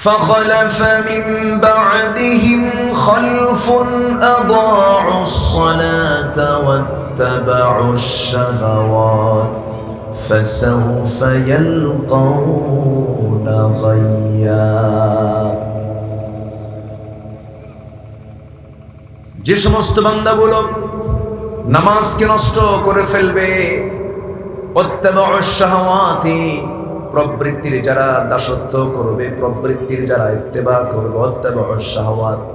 فخلف من بعدهم خلف أضاعوا الصلاة واتبعوا الشهوات فسوف يلقون غيا। যে সমস্ত বান্দাগুলো নামাজকে নষ্ট করে ফেলবে, ওয়াত্তাবাউশ শাহাওয়াতি, প্রবৃত্তির যারা দাসত্ব করবে, প্রবৃত্তির যারা ইত্তেবা করবে, ওয়াত্তাবাউশ শাহাওয়াত,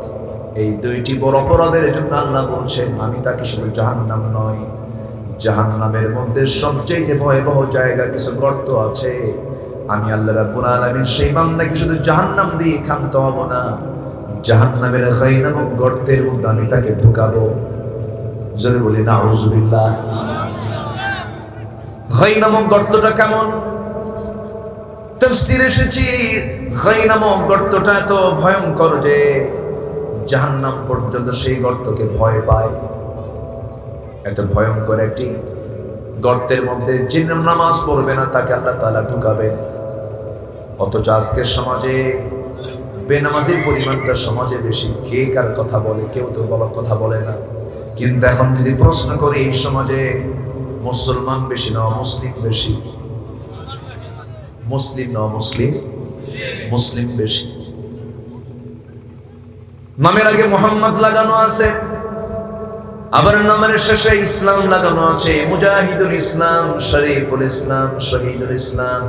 এই দুইটি বড় অপরাধের জন্য আল্লাহ বলছেন আমি তাকে শুধু জাহান্নাম নয়, জাহান্নামের মধ্যে সবচেয়ে ভয়াবহ জায়গা কিছু গর্ত আছে, আমি আল্লাহ রাব্বুল আলামিন সেই বান্দাকে শুধু জাহান্নাম দিয়ে ক্ষান্ত হব না, জাহান্নামের খাই নামক গর্তের মধ্যে আমি তাকে ঢুকাবো। জোরে বলি নাউযুবিল্লাহ। খাই নামক গর্তটা কেমন? তাফসীরে এসেছে খাই নামক গর্তটা এত ভয়ঙ্কর যে জাহান্নাম পর্যন্ত সেই গর্তকে ভয় পায়। এত ভয়ঙ্কর একটি গর্তের মধ্যে যে নামাজ পড়বে না তাকে আল্লাহ তাআলা ঢুকাবেন। অথচ আজকের সমাজে বেনামাজির পরিমাণটা সমাজে বেশি। কে কার কথা বলে? কেউ তো বলার কথা বলে না। কিন্তু এখন যদি প্রশ্ন করি এই সমাজে মুসলমান বেশি না মুসলিম বেশি? মুসলিম না মুসলিম বেশি। নামের আগে মোহাম্মদ লাগানো আছে, আবার নামের শেষে ইসলাম লাগানো আছে। মুজাহিদুল ইসলাম, শরীফুল ইসলাম, শহীদুল ইসলাম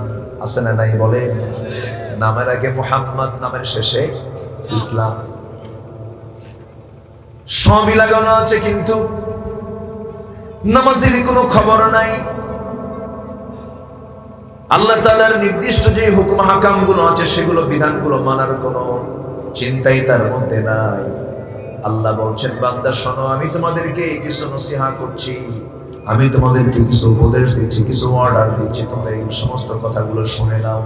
আছে না নাই? বলে নামের আগে মুহাম্মদ, নামের শেষে ইসলাম, সবই লাগানো আছে, কিন্তু নামাজের কোনো খবর নাই। আল্লাহ তাআলার নির্দিষ্ট যে হুকুম হাকাম গুলো আছে সেগুলো বিধানগুলো মানার কোনো চিন্তাই তার মধ্যে নাই। আল্লাহ বলছেন বান্দা শোনো, আমি তোমাদেরকে কিছু নসিহত করছি, আমি তোমাদেরকে কিছু উপদেশ দিচ্ছি, কিছু অর্ডার দিচ্ছি, তোমরা এই সমস্ত কথাগুলো শুনে নাও।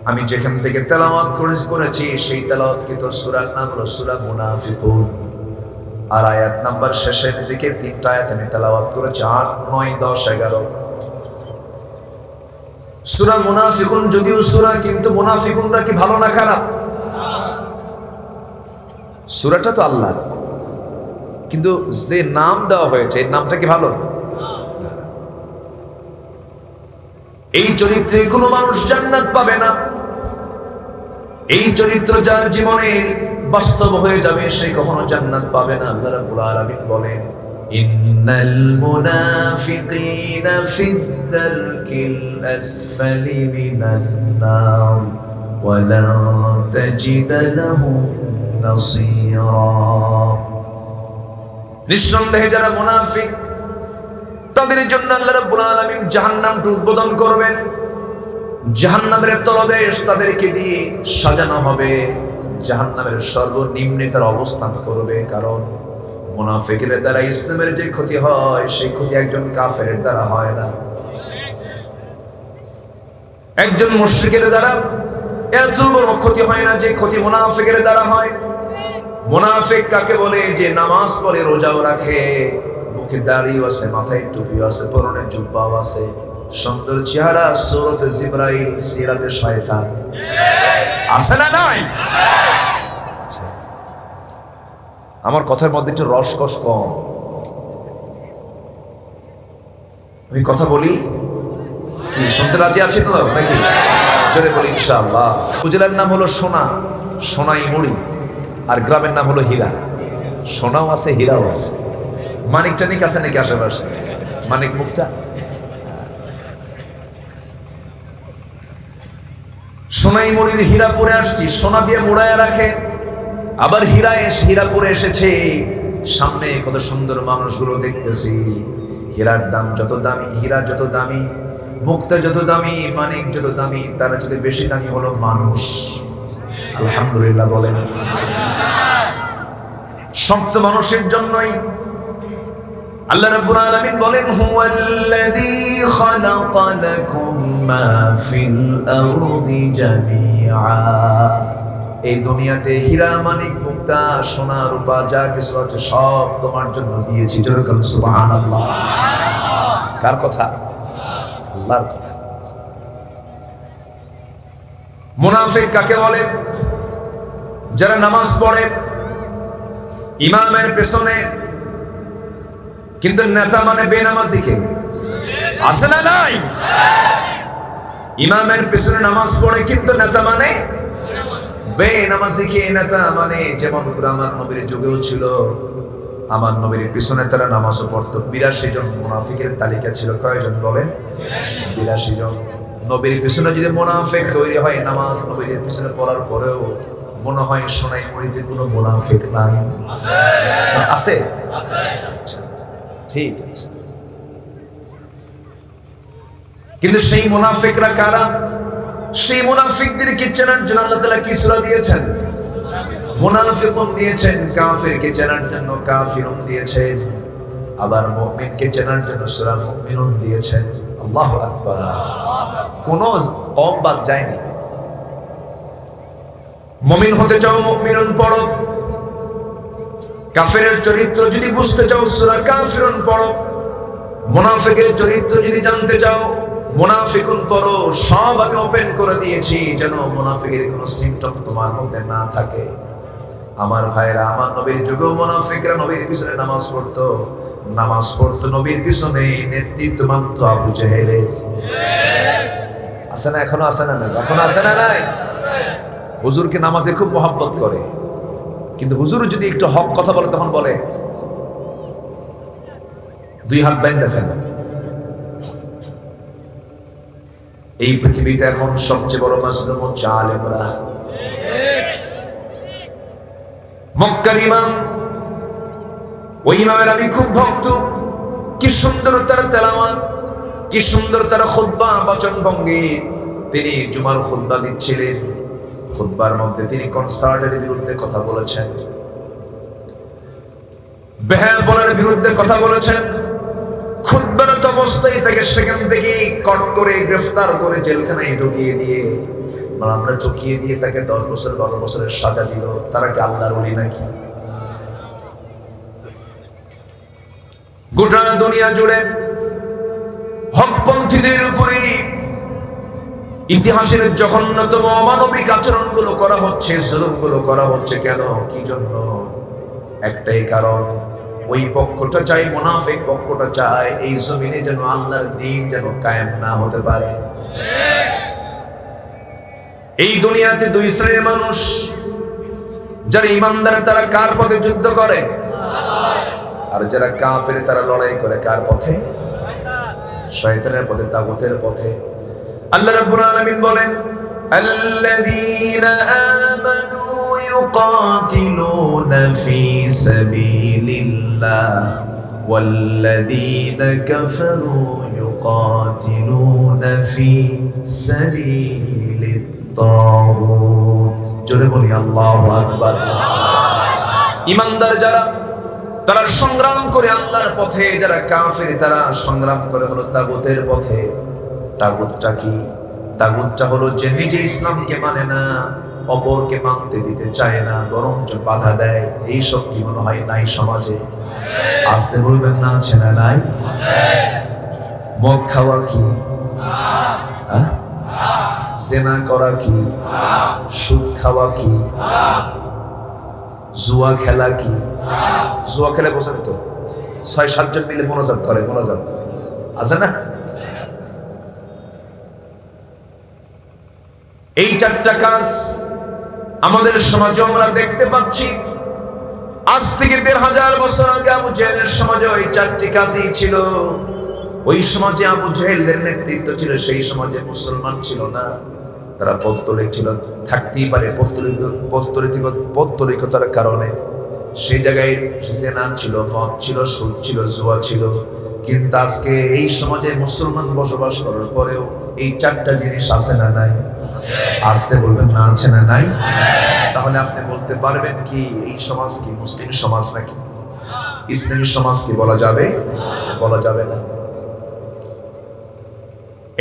আমি যেখান থেকে তেলাওয়াত করেছি সেই তেলাওয়াতকৃত সূরার নাম হলো সূরা মুনাফিকুন। আর আয়াত নাম্বার শেষের দিকে 3টা আয়াত আমি তেলাওয়াত করেছি, 8, 9, 10, 11। সূরা মুনাফিকুন যদিও সূরা, কিন্তু মুনাফিকুনরা কি ভালো না খারাপ? সূরাটা তো আল্লাহর, কিন্তু যে নাম দেওয়া হয়েছে এই নামটা কি ভালো? এই চরিত্রে কোনো মানুষ জান্নাত পাবে না। এই চরিত্র যার জীবনে বাস্তব হয়ে যাবে সে কখনো জান্নাত পাবে না। আল্লাহ রাব্বুল আলামিন বলেন ইন্নাল মুনাফিকিনা ফিদ-দারকিল আসফালি মিনান নার ওয়া লা তাজিদ লাহুম নাসীরা। নিঃসন্দেহে যারা মুনাফিক তাদের জন্য আল্লাহ রাব্বুল আলামিন জাহান্নামকে উদ্বোধন করবেন। জাহান্নামের তলদেশ তাদেরকে দিয়ে সাজানো হবে, জাহান্নামের সর্বনিম্নে তারা অবস্থান করবে। কারণ মুনাফিকের দ্বারা ইসলামের যে ক্ষতি হয় সেই ক্ষতি একজন কাফেরের দ্বারা হয় না। একজন মুশরিকের দ্বারা এত বড় ক্ষতি হয় না যে ক্ষতি মুনাফিকের দ্বারা হয়। মুনাফিক কাকে বলে? যে নামাজ পড়ে, রোজাও রাখে, মুখে দাড়িও আছে, মাথায় টুপিও আছে, পরনে জুব্বাও আছে, সুন্দর চেহারা, সূরাতে জিবরাইল, সিরাতে শয়তান আছে না নাই? আমার কথার মধ্যে একটু রসকস কম। আমি কথা বলি কি শুনতে রাজি আছি তো নাকি? জোরে বলি ইনশাআল্লাহ। উপজেলার নাম হলো সোনাইমুড়ি, আর গ্রামের নাম হলো হীরা। সোনাও আছে, হীরাও আছে। মানিক টানিক আছে নাকি আশেপাশে? মানিক মুক্তা। সোনাইমুড়ির হীরা পরে আসছি, সোনা দিয়ে মোড়ায় রাখে। আবার হীরাপুরে এসেছে, সামনে কত সুন্দর মানুষগুলো দেখতেছি। হীরার দাম যত দামি, হীরা যত দামি, মুক্তা যত দামি, মানিক যত দামি, তার চেয়ে বেশি দামি হলো মানুষ। আলহামদুলিল্লাহ বলেন। সপ্ত মানুষের জন্যই আল্লাহ রাব্বুল আলামিন বলেন হুয়াল্লাযী খালাকা লাকুম মা ফিল আরদি জামিআ। এই দুনিয়াতে হীরা, মানিক, মুক্তা, সোনা, রূপা যা কিছু আছে সব তোমার জন্য দিয়েছি। জোরে বলেন সুবহানাল্লাহ। কার কথা? আল্লাহর কথা। মুনাফিক কাকে বলে? যারা নামাজ পড়ে ইমামের পেছনে, কিন্তু নেতা মানে বেনামাজিকে, আছে না নাই? ইমামের পেছনে নামাজ পড়ে কিন্তু নেতা মানে বেনামাজিকে। নেতা মানে যেমন করে আমার নবীর যুগেও ছিল, আমার নবীর পিছনে তারা নামাজও পড়তো। 82 জন মুনাফিকের তালিকা ছিল। কয়জন বলেন? 82 জন। নবীর পিছনে যদি মুনাফিক তৈরি হয়, নামাজ নবীর পিছনে পড়ার পরেও মনে হয় সোনাই মুড়িতে কোনো মুনাফিক নাই। আছে? আচ্ছা, ঠিক আছে। কিন্তু সেই মুনাফিকরা কারা? সেই মুনাফিকদেরকে চেনার জন্য আল্লাহ তাআলা কি সূরা দিয়েছেন? মুনাফিকুন দিয়েছেন। কাফিরকে চেনার জন্য কাফিরুন দিয়েছেন। আবার মুমিনকে চেনার জন্য সূরা মুমিনুন দিয়েছেন। আল্লাহু আকবার। কোন কম বাদ যায়নি। মুমিন হতে চাও মুমিনুন পড়ো, কাফিরের চরিত্র যদি বুঝতে চাও সূরা কাফিরুন পড়ো, মুনাফিকের চরিত্র যদি জানতে চাও মুনাফিকুন পড়ো। সব আমি ওপেন করে দিয়েছি যেন মুনাফিকের কোনো সিম্পটম তোমার মধ্যে না থাকে। আমার ভাইরা, আমার নবীর যুগেও মুনাফিকরা নবীর পিছনে নামাজ পড়তো নবীর পিছনে। নেতৃত্ব মানত আবু জেহেলের। আছে না? এখনো আছে না? এখনো আছে না? নাই। হুজুরকে নামাজে খুব মহব্বত করে, কিন্তু হুজুর যদি একটু হক কথা বলে তখন বলে 2 হাত বেঁধে ফেলে। এই পৃথিবীতে এখন সবচেয়ে বড় মাজলুম হচ্ছে আলেমরা। মক্কার ইমাম, ওই ইমামের আমি খুব ভক্ত। কি সুন্দর তার তেলাওয়াত, কি সুন্দর তার খুতবা, বচন ভঙ্গি। তিনি জুমার খুতবা দিচ্ছিলেন। খুতবার মধ্যে তিনি কনসার্টের বিরুদ্ধে কথা বলেছেন, বেহায়াপনার বিরুদ্ধে কথা বলেছেন। খুতবারত অবস্থায় তাকে সেখান থেকে কট করে গ্রেফতার করে জেলখানায় ঢুকিয়ে দিয়ে, আমরা চকিয়ে দিয়ে তাকে 10 বছর 12 বছরের সাজা দিল। তারা কি আল্লাহর ওলি নাকি? গোটা দুনিয়া জুড়ে হকপন্থীদের উপরে ইতিহাসের জঘন্যতম অমানবিক আচরণগুলো করা হচ্ছে, জুলুমগুলো করা হচ্ছে। কেন? কি জন্য? একটাই কারণ, ওই পক্ষটা চাই, মুনাফিক পক্ষটা চায় এই জমিনে যেন আল্লাহর দ্বীন যেন কায়েম না হতে পারে। এই দুনিয়াতে 2 শ্রেণীর মানুষ। যারা ইমানদার তারা কার পথে যুদ্ধ করে? আর যারা কাফের তারা লড়াই করে কার পথে? শয়তানের পথে, তাগুতের পথে। আল্লাহ রাব্বুল আলামিন বলেন, আল্লাযীনা আমানু ইউকাতিলুনা ফি সাবিলিল্লাহ ওয়াল্লাযীনা কাফারু ইউকাতিলুনা ফি সাবিলিত তাগুত। জোরে বলি আল্লাহু আকবার। ইমানদার যারা, তারা সংগ্রাম করে আল্লাহর পথে। যারা কাফের তারা সংগ্রাম করে হলো তাগুতের পথে। তাগুতটা কি? তাগুতটা হলো যে নিজে ইসলামকে মানে না, অপরকে মানতে দিতে চায় না, বরঞ্চ বাধা দেয়। এই সব কি মনে হয় নাই সমাজে? আসতে বলবেন না, আছে না? নাই। মদ খাওয়া কি? জেনা করা কি? সুদ খাওয়া কি? জুয়া খেলা কি? জুয়া খেলে বসে তো 6-7 জন মিলে মোনাজাত করে, মোনাজাত আছে না? এই 4টা কাজ আমাদের সমাজে আমরা দেখতে পাচ্ছি। আজ থেকে 1500 বছর আগে আবু জেহেলের সমাজে ওই 4টি কাজই ছিল। ওই সমাজে আবু জেহেলদের নেতৃত্ব ছিল, সেই সমাজে মুসলমান ছিল না, তারা পৌত্তলিক ছিল। থাকতেই পারে পৌত্তলিকতার কারণে। সেই জায়গায় জেনা ছিল, মদ ছিল, সুদ ছিল, জুয়া ছিল। কিন্তু আজকে এই সমাজে মুসলমান বসবাস করার পরেও এই 4টা জিনিস আছে না নাই? আসতে বলবেন না, আছে না নাই? তাহলে আপনি বলতে পারবেন কি এই সমাজ কি মুসলিম সমাজ নাকি? ইসলামী সমাজ কি বলা যাবে? বলা যাবে না।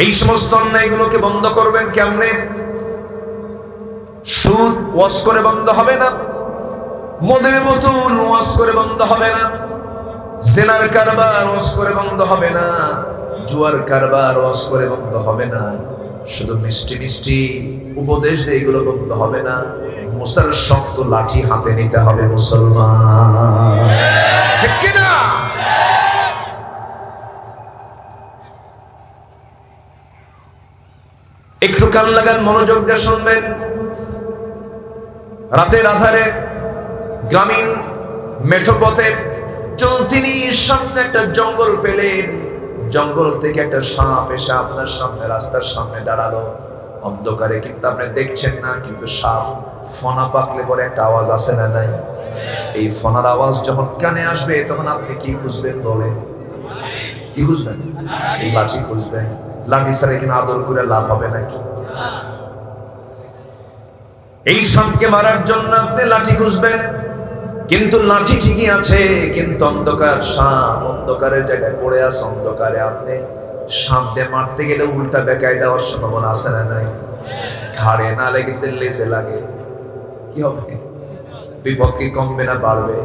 এই সমস্ত অন্যায়গুলোকে বন্ধ করবেন কেমনে? সুদ ওয়াজ করে বন্ধ হবে না, মদের বোতল ওয়াজ করে বন্ধ হবে না, জেনার কারবার ওয়াজ করে বন্ধ হবে না, জুয়ার কারবার ওয়াজ করে বন্ধ হবে না, শুধু মিষ্টি মিষ্টি উপদেশ দিয়ে এগুলো বলতে হবে না, মুসার শক্ত লাঠি হাতে নিতে হবে মুসলমান, ঠিক কিনা? একটু কান লাগান, মনোযোগ দিয়ে শুনবেন। রাতের আধারে গ্রামীণ মেঠো পথে চলতিনি, সামনে একটা জঙ্গল পেলেন। জঙ্গল থেকে একটা সাপ এসে আপনার সামনে রাস্তার সামনে দাঁড়ালো। অন্ধকারে কিন্তু আপনি দেখছেন না, কিন্তু সাপ ফনা পাকলে পরে একটা আওয়াজ আসে না নাই? এই ফনার আওয়াজ যখন কানে আসবে তখন আপনি কি খুঁজবেন বলেন? কি খুঁজবেন? এই লাঠি খুঁজবেন। লাঠি ছাড়া এখানে আদর করে লাভ হবে নাকি? এই সাপকে মারার জন্য আপনি লাঠি খুঁজবেন, কিন্তু লাঠি ঠিকই আছে, কিন্তু অন্ধকার সাপ অন্ধকারের জায়গায় পড়ে আছে। অন্ধকারে আপনি সাপ দিয়ে মারতে গেলে উল্টা বেকায় দেওয়ার সম্ভাবনা আছে না নাই? ঘাড়ে না লেগে যদি লেজে লাগে কি হবে? বিপদ কি কমবে না বাড়বে?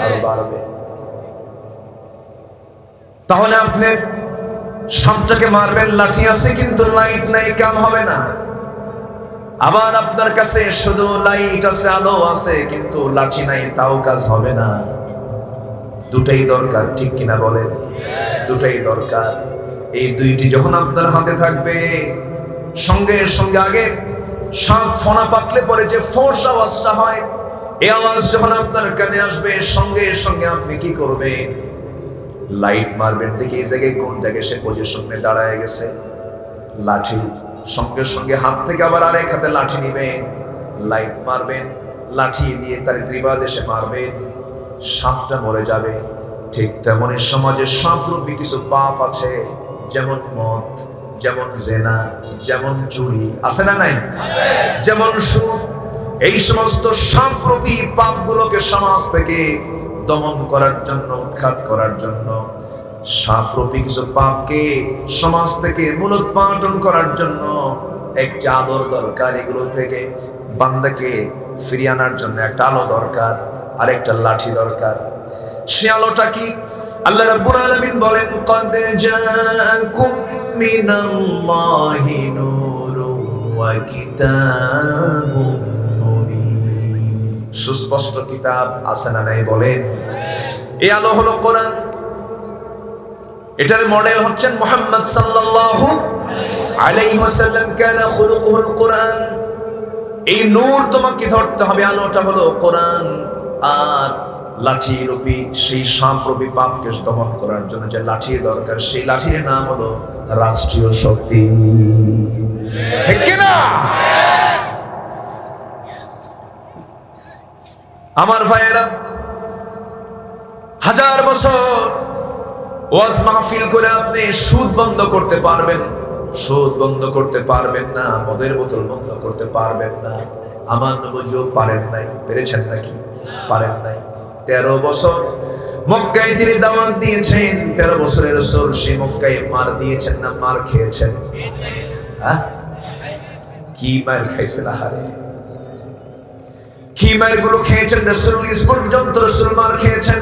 আরো বাড়বে। তাহলে আপনি সাপটাকে মারবেন, লাঠি আছে কিন্তু লাইট নাই, কাম হবে না। আবার আপনার কাছে শুধু লাইট আছে, আলো আছে, কিন্তু লাঠি নাই, তাও কাজ হবে না। দুটাই দরকার, ঠিক কিনা বলেন? দুটাই দরকার। এই দুইটি যখন আপনার হাতে থাকবে, সঙ্গে সঙ্গে আগে সাপ ফনা পাকলে পরে যে ফোঁস আওয়াজটা হয়, এই আওয়াজ যখন আপনার কানে আসবে, সঙ্গে সঙ্গে আপনি কি করবেন? লাইট মারবেন, দেখি এই জায়গায় কোন জায়গায় সে পজিশনে দাঁড়ায় গেছে। লাঠি সঙ্গে সঙ্গে হাত থেকে আবার আরেক হাতে লাঠি নিবেন, লাইট মারবেন, লাঠি দিয়ে তার গ্রীবা দেশে মারবেন, সাপটা মরে যাবে। ঠিক তেমনই সমাজে সাপরূপী কিছু পাপ আছে, যেমন মদ, যেমন জেনা, যেমন চুরি, আছে না নাই? যেমন সুদ। এই সমস্ত সাপরূপী পাপগুলোকে সমাজ থেকে দমন করার জন্য, উৎখাত করার জন্য, সাপরূপী কিছু পাপকে সমাজ থেকে মূলোৎপাটন করার জন্য একটা আলোর দরকার। এগুলো থেকে বান্দাকে ফিরিয়ে আনার জন্য একটা আলো দরকার, আর একটা লাঠি দরকার। সে আলোটা কি? আল্লাহ রাব্বুল আলামিন বলেন, ক্বাদ জাআকুম মিনাল্লাহি নূরুন ওয়া কিতাবুন মুবিন। সুস্পষ্ট কিতাব আছে না নাই বলেন? এই আলো হলো কোরআন। এটার মডেল হচ্ছেন মুহাম্মদ সাল্লাল্লাহু আলাইহি ওয়াসাল্লাম, কানা খুলুকুল কোরআন। এই নূর তোমাকে ধরতে হবে, আলোটা হলো কোরআন। আর লাঠি রূপী সেই সাপরূপী পাপকে দমন করার জন্য যে লাঠি দরকার, সেই লাঠির নাম হলো রাষ্ট্রীয় শক্তি, ঠিক কিনা? আমার ভাইয়েরা, হাজার বছর ওয়াজ মাহফিল করে আপনি সুদ বন্ধ করতে পারবেন, সুদ বন্ধ করতে পারবেন না, মদের বোতল বন্ধ করতে পারবেন না। আমার নবীও পারেন নাই। পেরেছেন নাকি? পারেন নাই। 13 বছর মক্কায় তিনি দাওয়াত দিয়েছেন। 13 বছরের রাসূল সেই মক্কায় মার দিয়েছেন না মার খেয়েছেন? হ্যাঁ, কি মার খাইছেন? আহারে, কি মারগুলো খেয়েছেন রাসূল? নিজ পর্যন্ত রাসূল মার খেয়েছেন।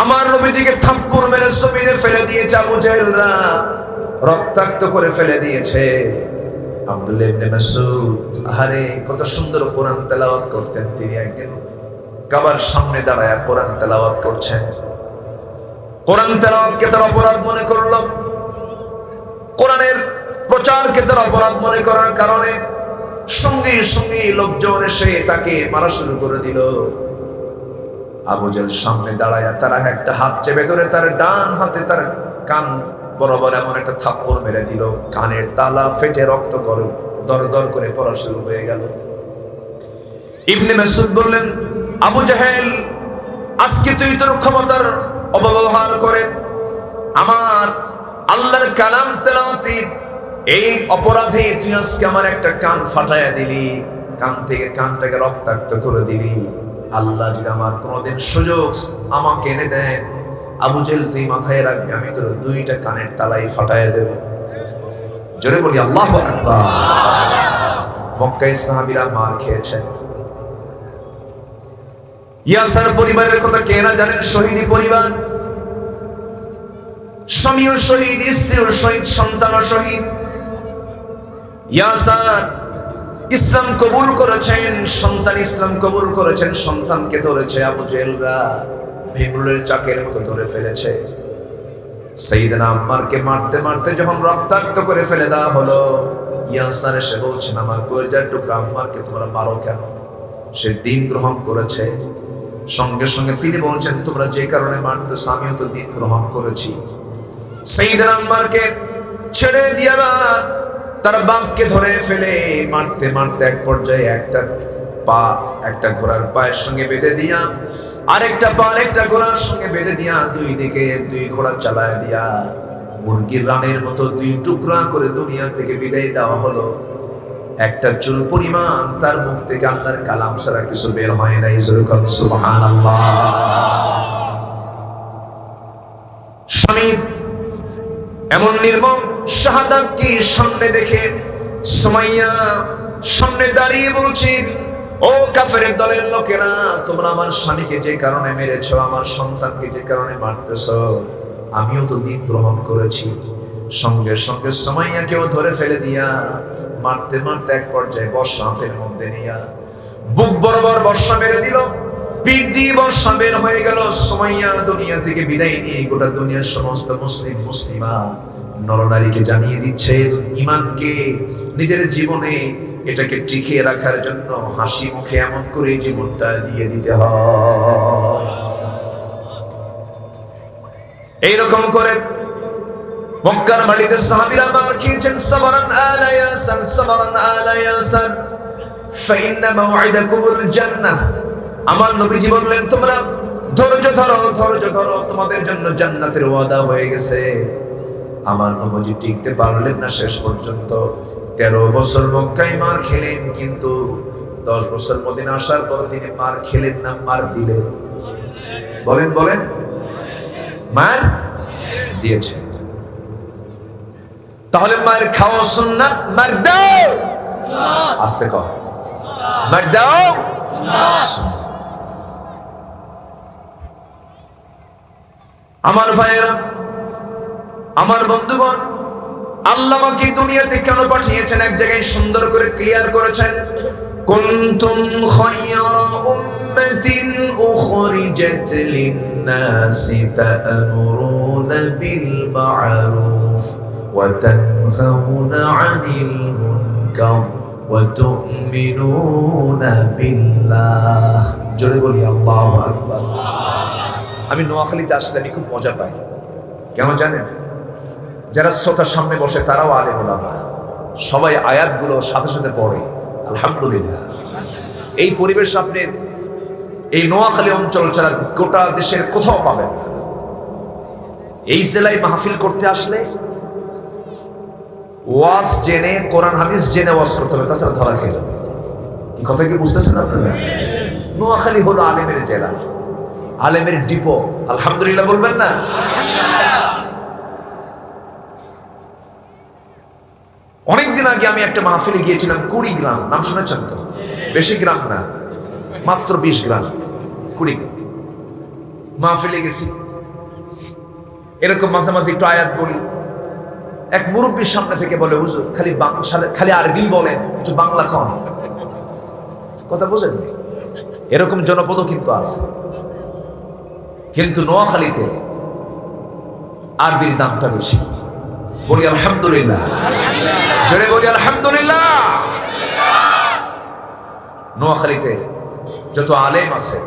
আমার নবীজিকে থাপ্পড় মেরে জমিনে ফেলে দিয়েছে আবু জাহেলরা, রক্তাক্ত করে ফেলে দিয়েছে। আব্দুল্লাহ ইবনে মাসউদ, আরে কত সুন্দর কোরআন তেলাওয়াত করতেন তিনি। একদিন কাবার সামনে দাঁড়ায় কোরআন তেলাওয়াত করছেন। কোরআন তেলাওয়াতকে তার অপরাধ মনে করল। কোরআনের প্রচারকে তার অপরাধ মনে করার কারণে সঙ্গে সঙ্গে লোকজন এসে তাকে মারা শুরু করে দিল। আবু জাহেল সামনে দাঁড়ায়, তারা একটা হাত চেপে ধরে তার ডান হাতে তার কান বরাবর এমন একটা থাপ্পড় মেরে দিল, কানের তালা ফেটে রক্ত করে দর দর করে পড়া শুরু হয়ে গেল। ইবনে মাসউদ বললেন, আবু জাহেল, আজকে তুই তোর ক্ষমতার অপব্যবহার করে আমার আল্লাহর কালাম তেলাওয়াতের এই অপরাধে তুই আজকে আমার একটা কান ফাটাইয়া দিলি, কান থেকে কানটাকে রক্তাক্ত করে দিলি। আল্লাহ যদি আমার কোনোদিন সুযোগ আমাকে এনে দেন, আবু জাহেল তুই মাথায় রাখবি, আমি তোর 2টা কানের তালাই ফাটাইয়া দেব। জোরে বলি আল্লাহু আকবার। মক্কায় সাহাবীরা মার খেয়েছেন। ইয়াসার পরিবারের কথা কে না জানেন? শহীদি পরিবার, স্বামীও শহীদ, স্ত্রীও শহীদ, সন্তানও শহীদ। ইয়াসার ইসলাম কবুল করেছেন, সন্তান ইসলাম কবুল করেছেন, সন্তানকে ধরেছে আবু জেহেলরা ভেমরুলের চাকের মতো ধরে ফেলেছে। সাইয়েদনা আম্মারকে মারতে মারতে যখন রক্তাক্ত করে ফেলে দেওয়া হলো, ইয়াসার এসে বলছেন, আমার কলিজার টুকরা আম্মারকে তোমরা মারো কেন? সে দ্বীন গ্রহণ করেছে। সঙ্গে সঙ্গে তিনি বলছেন, তোমরা যে কারণে মারতেছ আমিও তো দ্বীন গ্রহণ করেছি। সাইয়েদনা আম্মারকে ছেড়ে দিয়ে তার বাপকে ধরে ফেলে মারতে মারতে এক পর্যায়ে একটা ঘোড়ার পায়ের সঙ্গে বেঁধে দিয়া, আরেকটা পা আরেকটা ঘোড়ার সঙ্গে বেঁধে দিয়া, দুই দিকে দুই ঘোড়া চালায় দিয়া মুরগির রানের মতো দুই টুকরা করে দুনিয়া থেকে বিদায় দেওয়া হলো। একটা চুল পরিমাণ তার মুখ থেকে আল্লাহর কালাম ছাড়া কিছু বের হয় নাই। সুবহানাল্লাহ। স্বামী এমন নির্মম শাহাদাত কি সামনে দেখে সুমাইয়া সামনে দাঁড়িয়ে বলছেন, ও কাফেরের দলের লোকেরা, তোমরা আমার স্বামীকে যে কারণে মেরেছো, আমার সন্তানকে যে কারণে মারতেছো, আমিও তো দ্বীন গ্রহণ করেছি। সঙ্গে সঙ্গে সুমাইয়াকেও ধরে ফেলে দিয়া মারতে মারতে এক পর্যায়ে বর্ষা হাতের মধ্যে নিয়া বুক বরাবর বর্ষা মেরে দিল। পিঠ দিয়ে বর্ষা বের হয়ে গেল। সুমাইয়া দুনিয়া থেকে বিদায় নিয়ে গোটা দুনিয়ার সমস্ত মুসলিমা নরনারীকে জানিয়ে দিচ্ছে, ঈমানকে নিজের জীবনে এটাকে টিকিয়ে রাখার জন্য হাসি মুখে এমন করে জীবনটা দিয়ে দিতে হয়। এইরকম করে মক্কার মাটিতে সাহাবীরা মার খেয়েছেন। সাবরান আলা ইয়াসার, সাবরান আলা ইয়াসার, ফাইন্না মাওইদাকুমুল জান্নাহ। আমার নবীজি বললেন, তোমরা ধৈর্য ধরো, ধৈর্য ধরো, তোমাদের জন্য জান্নাতের ওয়াদা হয়ে গেছে। আমার নবীজি টিকতে পারলেন না শেষ পর্যন্ত। 13 বছর মক্কায় মার খেলেন, কিন্তু 10 বছর মদিনা আসার পর তিনি মার খেলেন না, মার দিলেন। বলেন বলেন, মার দিয়েছেন। তাহলে মার খাওয়া সুন্নাত, মার দাও, আস্তে কও, মার দাও। আমার ভাইয়েরা, আমার বন্ধুগণ, আল্লাহ আমাকে দুনিয়াতে কেন পাঠিয়েছেন এক জায়গায় সুন্দর করে ক্লিয়ার করেছেন। কুনতুম খায়রা উম্মাতিন উখরিজাত লিন-নাসি তা'মুরুনা বিল মা'রুফ ওয়া তানহাউনা 'আনিল মুনকার ওয়া তু'মিনুনা বিল্লাহ। জোরে বলি আল্লাহু আকবার। আমি নোয়াখালীতে আসলে আমি খুব মজা পাই। কেন জানেন? যারা শ্রোতার সামনে বসে তারাও আলেম ওলামা, সবাই আয়াতগুলো সাথে সাথে পড়ে। আলহামদুলিল্লাহ। এই পরিবেশ আপনি এই নোয়াখালী অঞ্চল ছাড়া গোটা দেশের কোথাও পাবেন। এই জেলায় মাহফিল করতে আসলে ওয়াজ জেনে, কোরআন হাদিস জেনে ওয়াজ করতে হবে, তাছাড়া ধরা খেয়ে যাবে। কি কথা কি বুঝতেছেন আপনারা? নোয়াখালী হলো আলেমের জেলা, আলেমের ডিপো। আলহামদুলিল্লাহ বলবেন না? অনেকদিন আগে আমি একটা মাহফিলে গিয়েছিলাম, 20 গ্রাম। নাম শুনেছেন তো? বেশি গ্রাম না, মাত্র 20 গ্রাম, 20 গ্রাম মাহফিলে গেছি। এরকম মাঝে মাঝে একটু আয়াত বলি। এক মুরব্বীর সামনে থেকে বলে, হুজুর খালি আরবি বলেন, একটু বাংলা খান। কথা বুঝেন? এরকম জনপদও কিন্তু আছে, কিন্তু নোয়াখালীতে আরবির দামটা বেশি। বলি আলহামদুলিল্লাহ, জোরে বলি আলহামদুলিল্লাহ। নোয়াখালীতে যত আলেম আছে,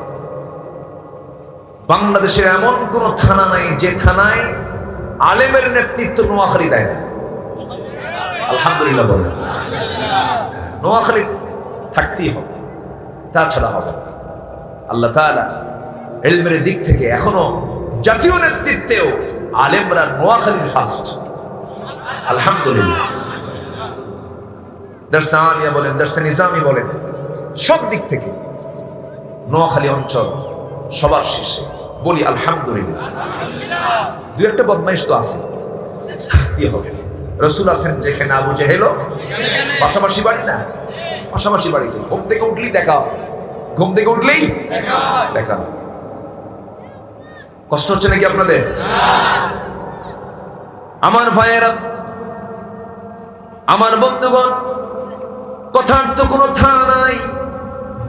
বাংলাদেশের এমন কোন থানা নাই যে থানায় আলেমের নেতৃত্ব নোয়াখালী দেয় না। আলহামদুলিল্লাহ বলে, নোয়াখালী থাকতেই হবে, তাছাড়া হবে। আল্লাহ তাআলা ইলমের দিক থেকে এখনো জাতীয় নেতৃত্বেও আলেমরা নোয়াখালীর ফার্স্ট। আলহামদুলিল্লাহ। দারসে আলিয়া বলেন, দারসে নিজামি বলেন, সব দিক থেকে নোয়াখালী অঞ্চল সবার শেষে। বলি আলহামদুলিল্লাহ। দুই একটা বদমাইশ তো আছে, থাকতেই হবে। রসুল আছেন যেখানে, আবু জেহেল পাশাপাশি বাড়ি না, পাশাপাশি বাড়িতে। ঘুম থেকে উঠলেই দেখা, ঘুম থেকে উঠলেই দেখা। কষ্ট হচ্ছে নাকি আপনাদের? আমার ভাইয়েরা, আমার বন্ধুগণ, কথার তো কোনো থা নাই,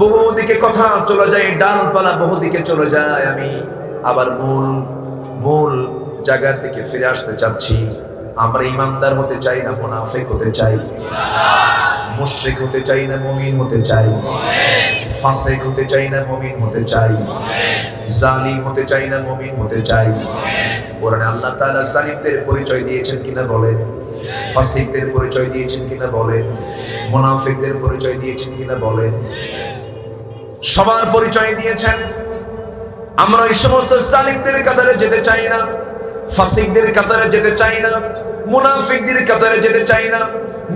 বহুদিকে কথা চলে যায়, ডালপালা বহুদিকে চলে যায়। আমি আবার মূল জায়গার দিকে ফিরে আসতে চাচ্ছি। আমরা ইমানদার হতে চাই না মুনাফিক হতে চাই? মুশরিক হতে চাই না মুমিন হতে চাই? ফাসিক হতে চাই না মুমিন হতে চাই? জালিম হতে চাই না মুমিন হতে চাই? কোরআনে আল্লাহ তাআলা জালিমদের পরিচয় দিয়েছেন কিনা বলেন, ফাসিকদের পরিচয় দিয়েছেন কিনা বলেন, মুনাফিকদের পরিচয় দিয়েছেন কিনা বলেন। সবার পরিচয় দিয়েছেন। আমরা এই সমস্ত জালিমদের কাতারে যেতে চাই না, ফাসিকদের কাতারে যেতে চাই না, মুনাফিকদের কাতারে যেতে চাই না,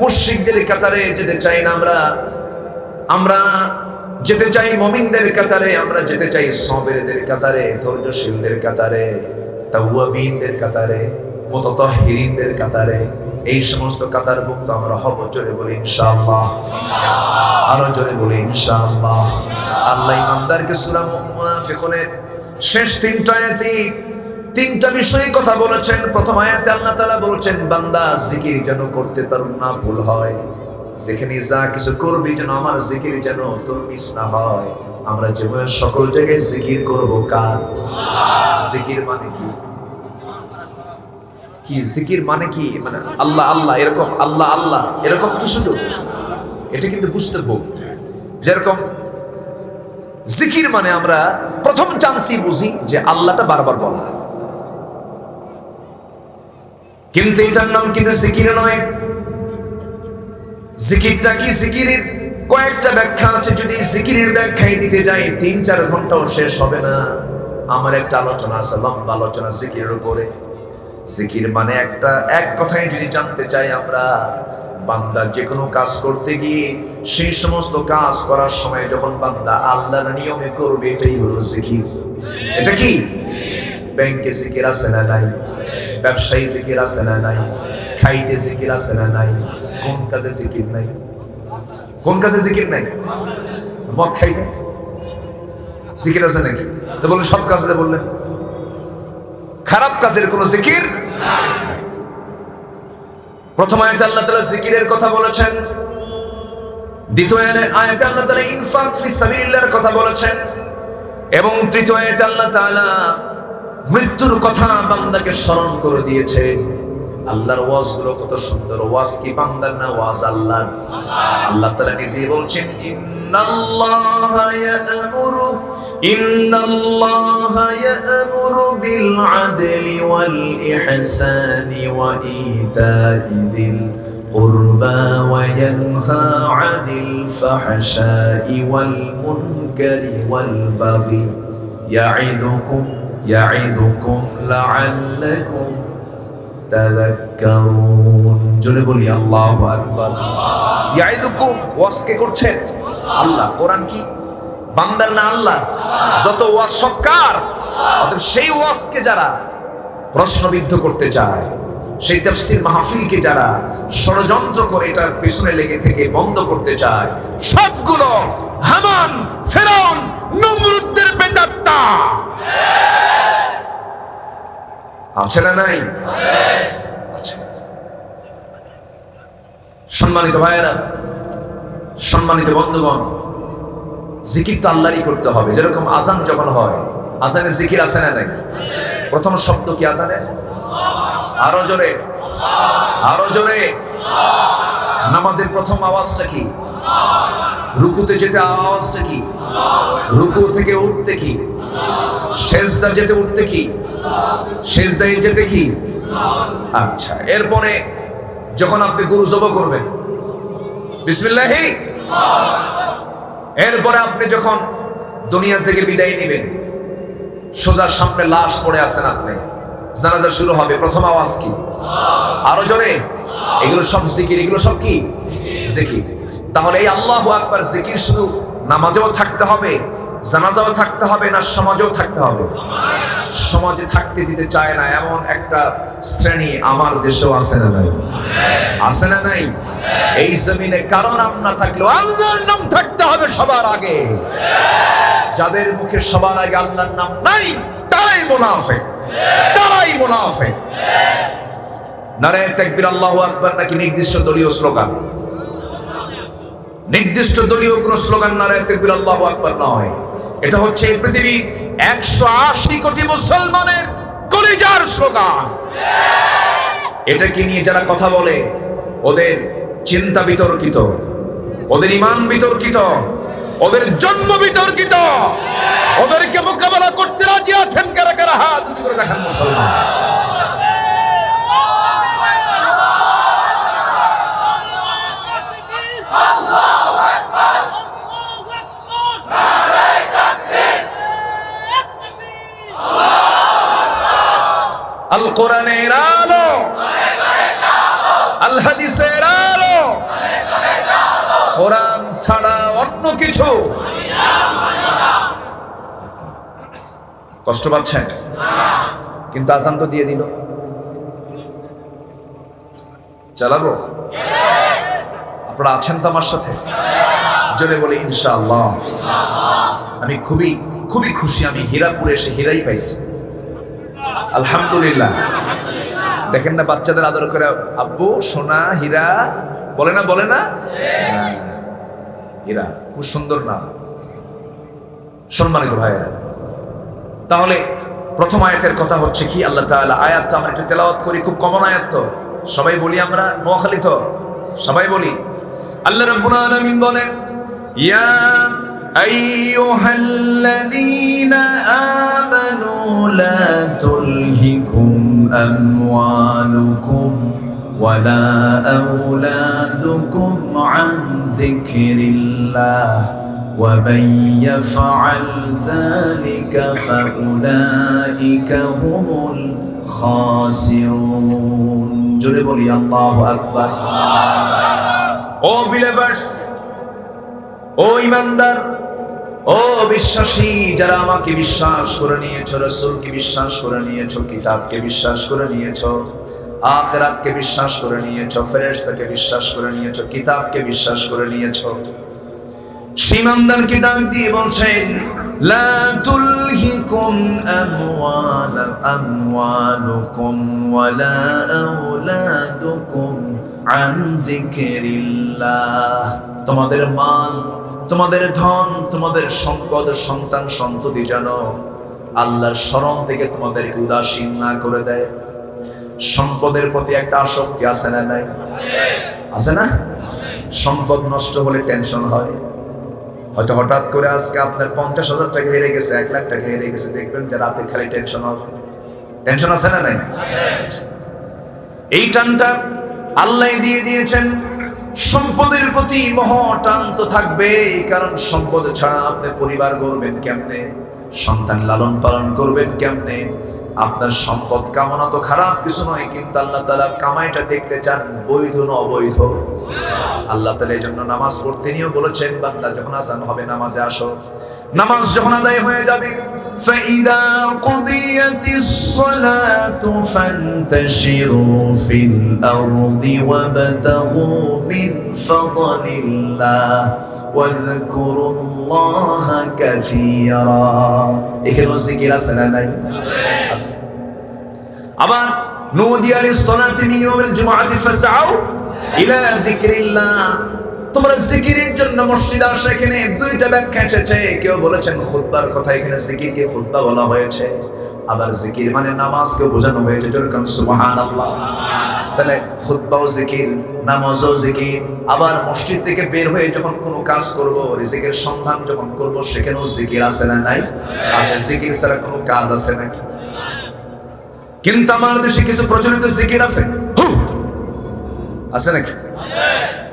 মুশরিকদের কাতারে যেতে চাই না। আমরা যেতে চাই মুমিনদের কাতারে, আমরা যেতে চাই সাবিরদের কাতারে, ধৈর্যশীলদের কাতারে, তাওয়াবিনদের কাতারে, মুতাতাহহিরিনদের কাতারে। এই সমস্ত কাতারভুক্ত আমরা হব। জোরে বলি ইনশাআল্লাহ, আরো জোরে বলি ইনশাআল্লাহ। আল্লাহ ইমানদারকে সূরা মুনাফিকুনের শেষ তিনটা আয়াতে তিনটা বিষয়ে কথা বলেছেন। প্রথম আয়াতে আল্লাহ তাআলা বলছেন, বান্দা জিকির যেন করতে তার না ভুল হয়, যেখানে যা কিছু করবি যেন আমার জিকির যেন তোর মিস না হয়। আমরা জীবনের সকল জায়গায় জিকির করব কার? জিকির মানে কি? জিকির মানে কি? মানে আল্লাহ আল্লাহ এরকম, আল্লাহ আল্লাহ এরকম কি শুধু? এটা কিন্তু বুঝতে হবে। যেরকম জিকির মানে আমরা প্রথম চান্সই বুঝি যে আল্লাহটা বারবার বলা, কিন্তু এটার নাম কিন্তু জিকির নয়। জিকিরটা কি? জিকিরের কয়েকটা ব্যাখ্যা আছে। যদি জিকিরের ব্যাখ্যাই দিতে যাই 3-4 ঘন্টাও শেষ হবে না। আমার একটা আলোচনা আছে, লম্বা আলোচনা জিকিরের উপরে। জিকির মানে এক কথায় যদি জানতে চাই আমরা, বান্দা যে কোনো কাজ করতে গিয়ে সেই সমস্ত কাজ করার সময় যখন বান্দা আল্লাহর নিয়মে করবে, এটাই হলো জিকির। এটা কি? ব্যাংকে জিকির আছে না নাই? ব্যবসায়ী জিকির আছে না নাই? খাইতে জিকির আছে না নাই? কোন কাজে জিকির নাই? কোন কাজে জিকির নাই? মদ খাইতে জিকির আছে নাকি? তো বললেন সব কাজে, বললেন খারাপ কাজের কোনো জিকির নাই। প্রথম আয়াতে আল্লাহ তাআলা জিকিরের কথা বলেছেন, দ্বিতীয় আয়াতে আল্লাহ তাআলা ইনফাক ফি সাবিলিল্লাহর কথা বলেছেন, এবং তৃতীয় আয়াতে আল্লাহ তাআলা মৃত্যুর কথা বান্দাকে স্মরণ করে দিয়েছেন। আল্লাহর ওয়াজগুলো কত সুন্দর। ওয়াজ কি বান্দার না? ওয়াজ আল্লাহর। আল্লাহ তাআলা নিজেই বলছেন, ইন্নাল্লাহা ইয়া'মুরু বিল আদলি ওয়াল ইহসানি ওয়া ইতা'i যিল কুরবা ওয়া ইয়ানহা আনিল ফাহশাই ওয়াল মুনকারি ওয়াল বাগি ইয়া'iদুকুম লা'আল্লাকুম তাযাক্কারুন। জোরে বলি আল্লাহু আকবার। ইয়া'iদুকুম, ওয়াজ কে করছেন? আল্লাহ। কোরআন কি বান্দার না আল্লাহ? যত ওয়াজ সব কার? অতএব সেই ওয়াজকে যারা প্রশ্নবিদ্ধ করতে চায়, সেই তাফসীর মাহফিলকে যারা ষড়যন্ত্র করে এটার পেছনে লেগে থেকে বন্ধ করতে চায়, সবগুলো হামান, ফেরাউন, নমরুদদের বেদাত্তা। আছে না নাই? আছে। সম্মানিত ভাইয়েরা, সম্মানিত বন্ধুগণ, জিকির তো আল্লাহরই করতে হবে। যেরকম আজান যখন হয়, আজানের জিকির আছে না নাই? প্রথম শব্দ কি আজানের? আরো জোরে, আরো জোরে। নামাজের প্রথম আওয়াজটা কি? রুকুতে যেতে আওয়াজটা কি? রুকু থেকে উঠতে কি? সেজদা যেতে উঠতে কি? সেজদায় যেতে কি? আচ্ছা, এরপরে যখন আপনি গরু জবাই করবেন, বিসমিল্লাহি। এরপরে আপনি যখন দুনিয়া থেকে বিদায় নেবেন, সোজা সামনে লাশ পড়ে আছেন আপনি, জানাজা শুরু হবে, প্রথম আওয়াজ কি? আরো জোরে। এগুলো সব জিকির, এগুলো সব কি? জিকির। তাহলে এই আল্লাহু আকবার জিকির শুধু নামাজেও থাকতে হবে, জানাজাও থাকতে হবে, না সমাজেও থাকতে হবে? সমাজে থাকতে দিতে চায় না এমন একটা শ্রেণী আমার দেশেও আছে না নাই? আছে না নাই? এই জমিনে কারো নাম না থাকলেও আল্লাহর নাম থাকতে হবে সবার আগে। যাদের মুখে সবার আগে আল্লাহর নাম নাই, তারাই মুনাফিক, তারাই মুনাফিক। নারে তাকবীর, আল্লাহু আকবার নাকি নির্দিষ্ট দলীয় স্লোগান? নির্দিষ্ট দলীয় কোনো স্লোগান নারায়ে তাকবীর আল্লাহু আকবার নয়। এটা হচ্ছে এই পৃথিবীর 180 কোটি মুসলমানের কলিজার স্লোগান। এটাকে নিয়ে যারা কথা বলে ওদের চিন্তা বিতর্কিত, ওদের ঈমান বিতর্কিত, ওদের জন্ম বিতর্কিত। ওদেরকে মোকাবেলা করতে রাজি আছেন কারা কারা? হাত উঁচু করে দেখান মুসলমান। আল কোরআনের আলো, আল হাদিসের আলো, কোরআন ছাড়া অন্য কিছু। কষ্ট পাচ্ছেন? কিন্তু আজান তো দিয়ে দিল, চালাবো? আপনারা আছেন তো আমার সাথে? জোরে বলি ইনশাআল্লাহ। আমি খুবই খুবই খুশি, আমি হীরাপুরে এসে হীরাই পাইছি, আলহামদুলিল্লাহ। দেখেন না বাচ্চাদের আদর করে আব্বু সোনা হীরা বলে না, বলে না? হীরা খুব সুন্দর নাম। সম্মানিত ভাইয়েরা, তাহলে প্রথম আয়াতের কথা হচ্ছে কি? আল্লাহ তাআলা আয়াতটা আমরা একটু তেলাওয়াত করি, খুব কমন আয়াত তো, সবাই বলি আমরা, নোয়াখালী তো সবাই বলি। আল্লাহ রাব্বুল আলামিন বলেন, ইয়া আইয়ুহাল্লাযীনা আমানু লা তুলহিকুম আমওয়ালুকুম ওয়ালা আওলাদুকুম আন যিকরিল্লাহ ومن يفعل ذلك فأولئك هم الخاسرون জোরে বলি আল্লাহু আকবার। ও বিলিভার্স, ও ঈমানদার, ও বিশ্বাসী যারা আমাকে বিশ্বাস করে নিয়েছো, রাসূলকে বিশ্বাস করে নিয়েছো, কিতাবকে বিশ্বাস করে নিয়েছো, আখিরাতকে বিশ্বাস করে নিয়েছো, ফেরেশতাকে বিশ্বাস করে নিয়েছো, কিতাবকে বিশ্বাস করে নিয়েছো, ঈমানদারকে ডাক দিয়ে বলছেন, লা তুলহিকুম আমওয়ালুকুম ওয়ালা আওলাদুকুম আন যিকরিল্লাহ। তোমাদের মাল, তোমাদের ধন, তোমাদের সম্পদ, সন্তান সন্ততি যেন আল্লাহর স্মরণ থেকে তোমাদেরকে উদাসীন না করে দেয়। সম্পদের প্রতি একটা আসক্তি আছে না? নাই? আছে না? সম্পদ নষ্ট হলে টেনশন হয়। হয়তো হঠাৎ করে আজকে আপনার 50,000 টাকা হেরে গেছে, 1 লাখ টাকা হেরে গেছে, দেখবেন যে রাতে খালি টেনশন হবে। টেনশন আছে না? নাই? এই টানটা আল্লাহ দিয়ে দিয়েছেন। সম্পদের প্রতি মোহ টান তো থাকবে, কারণ সম্পদ ছাড়া আপনি পরিবার গড়বেন কেমনে, সন্তান লালন পালন করবেন কেমনে? আপনার সম্পদ কামনা তো খারাপ কিছু নয়, কিন্তু আল্লাহ তাআলা কামাইটা দেখতে চান বৈধ না অবৈধ। আল্লাহ তাআলা এই জন্য নামাজ পড়তে নিয়েও বলেছেন, বান্দা যখন আযান হবে নামাজে আসো। নামাজ যখন আদায় হয়ে যাবে, فَإِذَا قُضِيَتِ الصَّلَاةُ فَانتَشِرُوا فِي الْأَرْضِ وَابْتَغُوا مِنْ فَضْلِ اللَّهِ وَاذْكُرُوا اللَّهَ كَثِيرًا। এখানে জিকির আছে না? নাই? আছে। আবার নুদিয়া লিস-সালাতি মিন ইয়াউমিল জুমআতি ফাসআউ ইলা যিকরিল্লাহ। তোমরা জিকিরের জন্য মসজিদে আসো। এখানে দুইটা ব্যাখ্যা এসেছে। কেউ বলেছেন খুতবার কথা, এখানে জিকিরকে খুতবা বলা হয়েছে। আবার জিকির মানে নামাজকে বোঝানো হয়েছে। যেরকম সুবহানাল্লাহ। তাহলে খুতবাও জিকির, নামাজও জিকির। আবার মসজিদ থেকে বের হয়ে যখন কোনো কাজ করব, রিজিকের সন্ধান যখন করব, সেখানেও জিকির আছে না? নাই? আচ্ছা, জিকির ছাড়া কোনো কাজ আছে নাকি? কিন্তু আমার দেশে কিছু প্রচলিত জিকির আছে, আছে নাকি?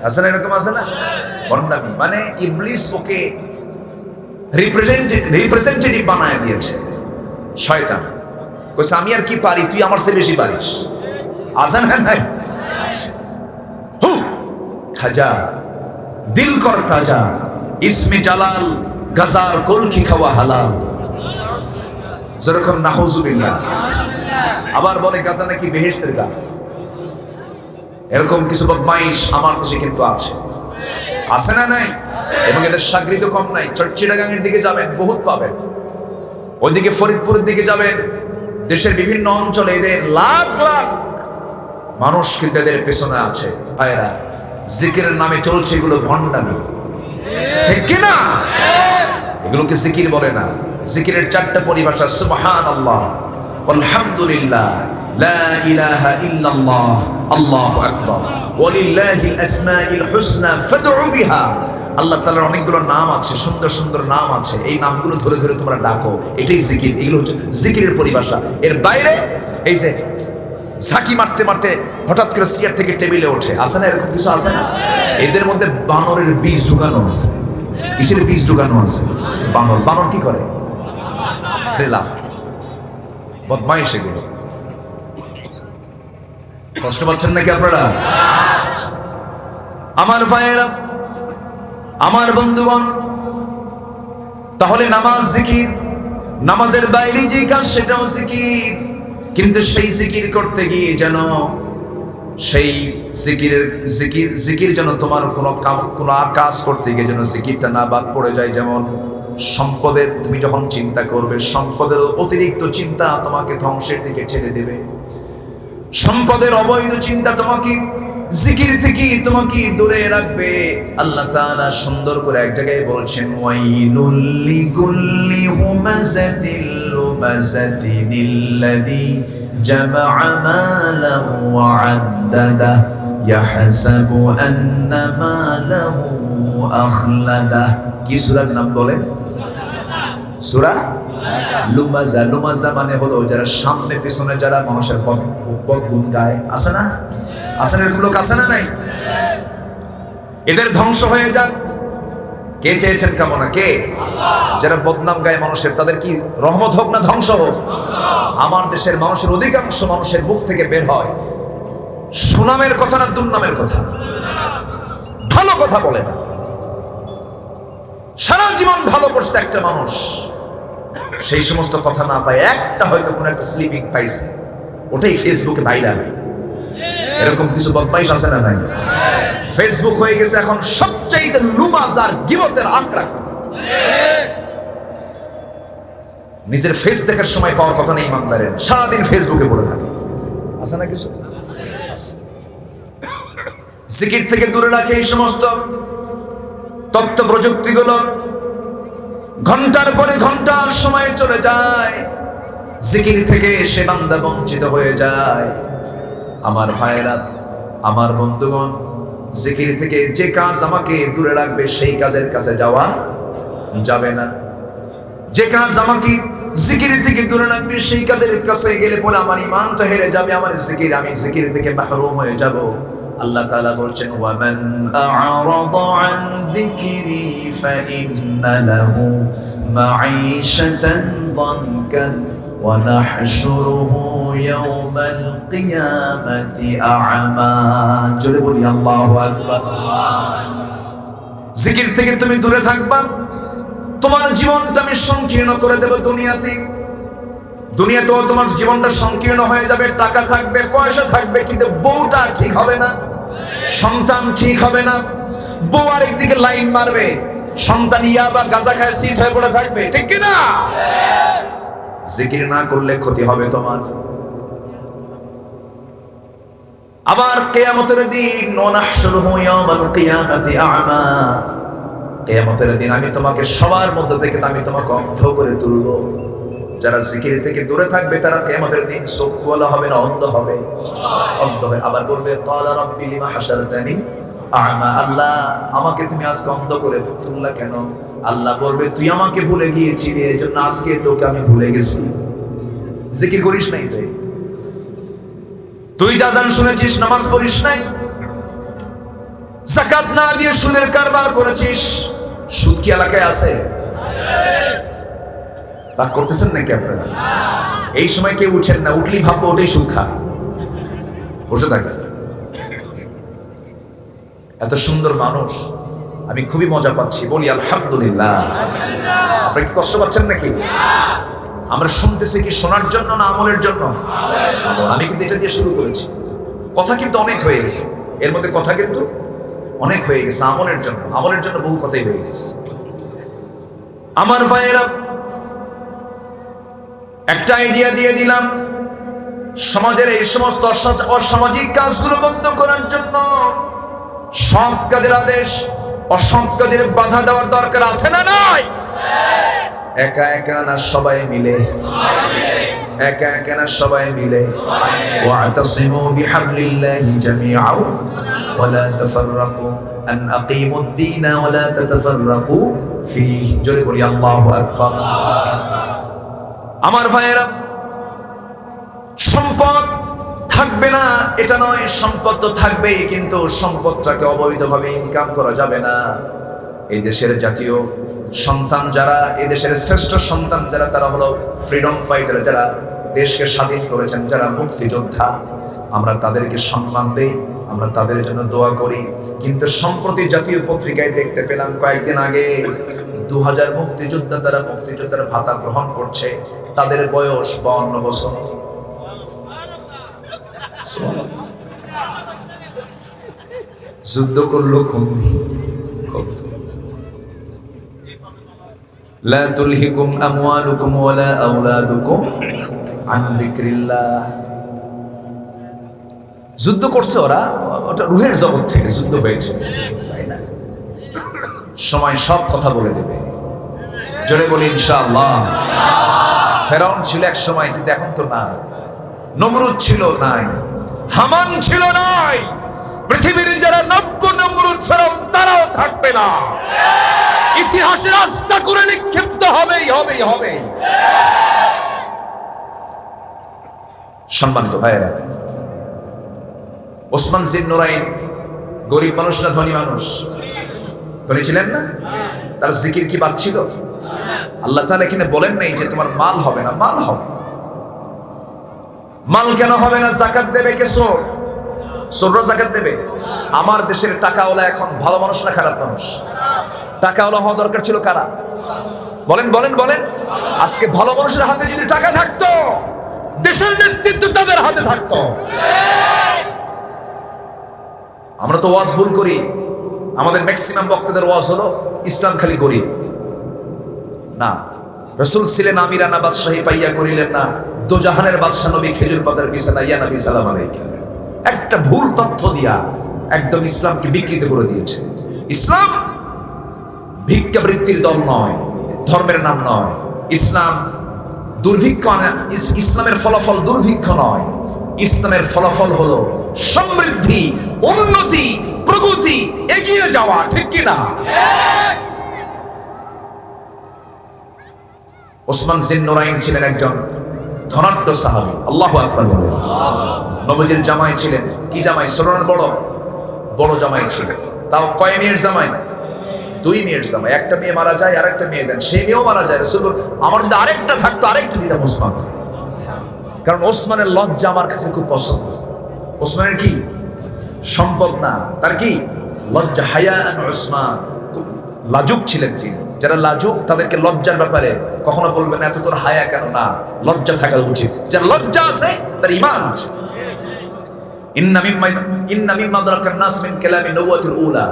আছে না? এরকম আছে না? বন্ডামি মানে ইবলিস ওকে রিপ্রেজেন্টেটিভ বানায় দিয়েছে। শয়তান কইছে আমি আর কি পারি, তুই আমার চেয়ে বেশি পারিস। আছে না? নাই? খাজা দিল কর তাজা, ইসমে জালাল গাজার কলকি খাওয়া হালাল। যেরকম নাউজুবিল্লাহ। আবার বলে গাজা নাকি বেহেশতের গাছ। এরকম কিছু বদমাইশ আমার দেশে কিন্তু আছে। আছে না? নাই? এবং এদের সাগরিত কম নাই। চট্টিটাগাঙের দিকে যাবেন বহুত পাবেন, ওইদিকে ফরিদপুরের দিকে যাবেন, দেশের বিভিন্ন অঞ্চলে এদের লাখ লাখ মানুষ কিন্তু এদের পেছনে আছে। ভাইরা, জিকিরের নামে চলছে এগুলো ভণ্ডামি। ঠিক কিনা? এগুলোকে জিকির বলে না। জিকিরের চারটা পরিভাষা: সুবহানাল্লাহ, আলহামদুলিল্লাহ, লা ইলাহা ইল্লাল্লাহ, আল্লাহু আকবার, ওয়ালিল্লাহিল আসমাউল হুসনা ফাদউ বিহা। আল্লাহ তাআলার অনেকগুলো নাম আছে, সুন্দর সুন্দর নাম আছে, এই নামগুলো ধরে ধরে তোমরা ডাকো, এটাই জিকির। এগুলো হচ্ছে জিকিরের পরিভাষা। এর বাইরে এই যে ঝাঁকি মারতে মারতে হঠাৎ করে চেয়ার থেকে টেবিলে ওঠে, আছে না? এরকম কিছু আছে না? এদের মধ্যে বানরের বীজ ঢুকানো আছে। কিসের বীজ ঢুকানো আছে? বানর। বানর কি করে? লাফ, বদমাইশ এগুলো। কষ্ট পাচ্ছেন নাকি আপনারা? আমার ভাইয়েরা, আমার বন্ধুগণ, তাহলে নামাজ জিকির, নামাজের বাইরে যে কাজ সেটাও জিকির। কিন্তু সেই জিকির করতে গিয়ে যেন সেই জিকির যেন তোমার কোনো কাজ করতে গিয়ে যেন জিকিরটা না বাদ পড়ে যায়। যেমন সম্পদের, তুমি যখন চিন্তা করবে, সম্পদের অতিরিক্ত চিন্তা তোমাকে ধ্বংসের দিকে ঠেলে দেবে। সম্পদের অবৈধ চিন্তা তোমাকে জিকির থেকে তোমাকে দূরে রাখবে। আল্লাহ তাআলা সুন্দর করে এক জায়গায় বলছেন, ওয়াইলুল লিকুল্লি হুমাযাতিল লুমাযাতিনিল্লাযী জামাআ মালাহু ওয়া আদ্দাদাহ ইয়াহসাবু আন্না মালাহু আখলাদাহ। কি সূরার নাম বলেন? সূরা লুমাজা। লুমাজা মানে হলো যারা সামনে পিছনে যারা মানুষের বদগুণ গায়, আছে না? আছে না? এরকম লোক আছে না? নাই? এদের ধ্বংস হয়ে যাক। কে চেয়েছেন কামনা? কে? যারা বদনাম গায় মানুষের, তাদের কি রহমত হোক না ধ্বংস হোক? আমার দেশের মানুষের অধিকাংশ মানুষের মুখ থেকে বের হয় সুনামের কথা না দুর্নামের কথা, ভালো কথা বলে না। সারা জীবন ভালো করছে একটা মানুষ, সেই সমস্ত কথা না পায় একটা হয়তো কোনো একটা স্লিপিং পাইছে, ওটাই ফেসবুকে ভাইরাল। এরকম কিছু বদমাইশ আছে না? নাই? ফেসবুক হয়ে গেছে এখন সবচাইতে লুমাজার গীবতের আখড়া। নিজের ফেস দেখার সময় পাওয়ার কথা নেই ইমানদারের, সারাদিন ফেসবুকে পড়ে থাকে। আছে না কিছু? জিকির থেকে দূরে রাখে এই সমস্ত তথ্য প্রযুক্তিগুলো। ঘন্টার পরে ঘন্টার সময় চলে যায়, জিকির থেকে সে বান্দা বঞ্চিত হয়ে যায়। আমার ভাইয়েরা, আমার বন্ধুগণ, জিকির থেকে যে কাজ আমাকে দূরে রাখবে সেই কাজের কাছে যাওয়া যাবে না। যে কাজ আমাকে জিকির থেকে দূরে রাখবে সেই কাজের কাছে গেলে পরে আমার ঈমানটা হেরে যাবে, আমার জিকির, আমি জিকির থেকে মাহরুম হয়ে যাব। আল্লাহ তাআলা বলছেন, ওয়ামান আ'রাদা আন যিকরি ফাইন্না লাহু মাঈশাতান দানকান ওয়া নাহশুরুহু ইয়াওমাল কিয়ামাতি আ'মা। জোরে বলি আল্লাহু আকবার। জিকির থেকে তুমি দূরে থাকবা, তোমার জীবনটা আমি সংকীর্ণ করে দেব। দুনিয়াতেও তোমার জীবনটা সংকীর্ণ হয়ে যাবে। টাকা থাকবে, পয়সা থাকবে, কিন্তু বউটা ঠিক হবে না, সন্তান ঠিক হবে না। বউ আরেকদিকে লাইন মারবে, সন্তান ইয়াবা গাঁজা খায় সিট হয়ে পড়ে থাকবে। ঠিক কি না? জিকির না করলে ক্ষতি হবে তোমার। আবার কিয়ামতের দিন, ওয়ানাহশুরুহু ইয়াওমাল কিয়ামাতি আ'মা, কিয়ামতের দিন আমি তোমাকে সবার মধ্যে থেকে আমি তোমাকে অন্ধ করে তুলব। যারা জিকির থেকে দূরে থাকবে তারা কিয়ামতের দিন চক্ষুওয়ালা হবে না, অন্ধ হবে। অন্ধ হয়ে আবার বলবে, ক্বালা রাব্বি লিমা হাশারতানি আ'মা। আল্লাহ, আমাকে তুমি আজকে অন্ধ করে তুললা কেন? আল্লাহ বলবে, তুই আমাকে ভুলে গিয়েছিলি, এজন্য আজকে তোকে আমি ভুলে গেছি। জিকির করিস নাই, তুই আযান শুনেছিস, নামাজ পড়িস নাই, যাকাত না দিয়ে সুদের কারবার করেছিস। সুদ কি এলাকায় আছে? রাগ করতেছেন নাকি আপনারা? এই সময় কেউ উঠেন না, উঠলি ভাববো ওটাই সুদ খা, বসে থাকে। এত সুন্দর মানুষ, আমি খুবই মজা পাচ্ছি, বলি আলহামদুলিল্লাহ। আপনারা কি কষ্ট পাচ্ছেন নাকি? আমরা শুনতেছি কি শোনার জন্য না আমলের জন্য? আমি কিন্তু এটা দিয়ে শুরু করেছি, কথা কিন্তু অনেক হয়ে গেছে, এর মধ্যে কথা কিন্তু অনেক হয়ে গেছে। আমলের জন্য বহু কথাই হয়ে গেছে। আমার ভাইয়েরা, একটা আইডিয়া দিয়ে দিলাম, সমাজের এই সমস্ত অসামাজিক কাজগুলো বন্ধ করার জন্য সৎ কাজের আদেশ অসৎ কাজের বাধা দেওয়ার দরকার আছে না নাই? একা একা না সবাই মিলে? একা একা না সবাই মিলে? ওয়াতাসিমু বিহাবলিল্লাহি জামিআন ওয়া লা তাফাররাকু আন আকিমুদ-দীন ওয়া লা তাতাফাররাকু ফীহি। জোরে বলি আল্লাহু আকবার। আমার ভাইয়েরা, সম্পদ থাকবে না এটা নয়, সম্পদ তো থাকবেই, কিন্তু সম্পদটাকে অবৈধভাবে ইনকাম করা যাবে না। এই দেশের জাতীয় সন্তান যারা, এই দেশের শ্রেষ্ঠ সন্তান যারা, তারা হলো ফ্রিডম ফাইটার, যারা দেশকে স্বাধীন করেছেন, যারা মুক্তিযোদ্ধা। আমরা তাদেরকে সম্মান দেই, আমরা তাদের জন্য দোয়া করি। কিন্তু সম্প্রতি জাতীয় পত্রিকায় দেখতে পেলাম কয়েকদিন আগে 2000 মুক্তিযোদ্ধা, তারা মুক্তিযোদ্ধার ভাতা গ্রহণ করছে, তাদের বয়স 52 বছর। যুদ্ধ করলো খুন। লা তুলহিকুম আমওয়ালুকুম ওয়ালা আওলাদুকুম আন যিকরিল্লাহ। যুদ্ধ করছে ওরা, ওটা রুহের জগৎ থেকে যুদ্ধ হয়েছে, তাই না? সময় সব কথা বলে দেবে। জোরে বলি ইনশাআল্লাহ। ফেরাউন ছিল এক সময়, কিন্তু এখন তো না। নমরুদ ছিল নাই, হামান ছিল নাই। পৃথিবীর যারা নব্য নমরুদ ফেরাউন, তারাও থাকবে না। ইতিহাসে রাস্তা করে নিক্ষিপ্ত হবেই হবেই হবে। সম্মানিত ভাইয়েরা, ওসমান জিন্নুরাইন গরিব মানুষ না ধনী মানুষ? ধনী ছিলেন না? তার জিকির কি বাদ ছিল? আল্লাহ তাআলা এখানে বলেন নাই যে তোমার মাল হবে না, মাল হবে। মাল কেন হবে না? যাকাত দেবে কে? চোর। চোররা যাকাত দেবে? আমার দেশের টাকাওয়ালা এখন ভালো মানুষ না খারাপ মানুষ? টাকাওয়ালা হওয়া দরকার ছিল কারা? বলেন বলেন বলেন। আজকে ভালো মানুষের হাতে যদি টাকা থাকতো, দেশের নেতৃত্ব তাদের হাতে থাকতো। আমরা তো ওয়াজ ভুল করি। আমাদের ম্যাক্সিমাম বক্তাদের ওয়াজ হলো ইসলাম খালি গরিব না। রাসূল ছিলেন আমিরানা বাদশাহী পাইয়া করিলেন না, দোজাহানের বাদশা নবী খেজুর পাতার বিছানা, ইয়া নবী সালাম আলাইকুম। একটা ভুল তথ্য দিয়া একদম ইসলামকে বিকৃত করে দিয়েছে। ইসলাম ভিক্ষাবৃত্তির দল নয়, ধর্মের নাম নয়। ইসলাম দুর্ভিক্ষ, ইসলামের ফলাফল দুর্ভিক্ষ নয়। ইসলামের ফলাফল হলো সমৃদ্ধি, উন্নতি, প্রগতি, এগিয়ে যাওয়া। ঠিক কিনা? ওসমান জিন্নুরাইন ছিলেন একজন ধনাঢ্য সাহাবী। আল্লাহু আকবার বলেন। নবীজির জামাই ছিলেন। কি জামাই? সরোয়ার বড় বড় জামাই ছিলেন। তাও কয় মেয়ের জামাই? 2 মেয়ের জামাই। একটা মেয়ে মারা যায়, আরেকটা মেয়ে দেন, সেই মেয়েও মারা যায়। রাসূল বলেন, আমার যদি আরেকটা থাকতো আরেকটা দিতাম ওসমান। কারণ ওসমানের লজ্জা আমার কাছে খুব পছন্দ। ওসমানের কি সম্পদ না, তার কি লজ্জা। হায়ান ওসমান, খুব লাজুক ছিলেন তিনি। যারা লাজুক তাদেরকে লজ্জার ব্যাপারে কখনো বলবেন না এত তোর হায়া কেন, না, লজ্জা থাকা উচিত। যার লজ্জা আছে তার ঈমান আছে। ইন্না মিম্মা আদরাকান নাস মিন কালামি নবুওয়াতিল উলা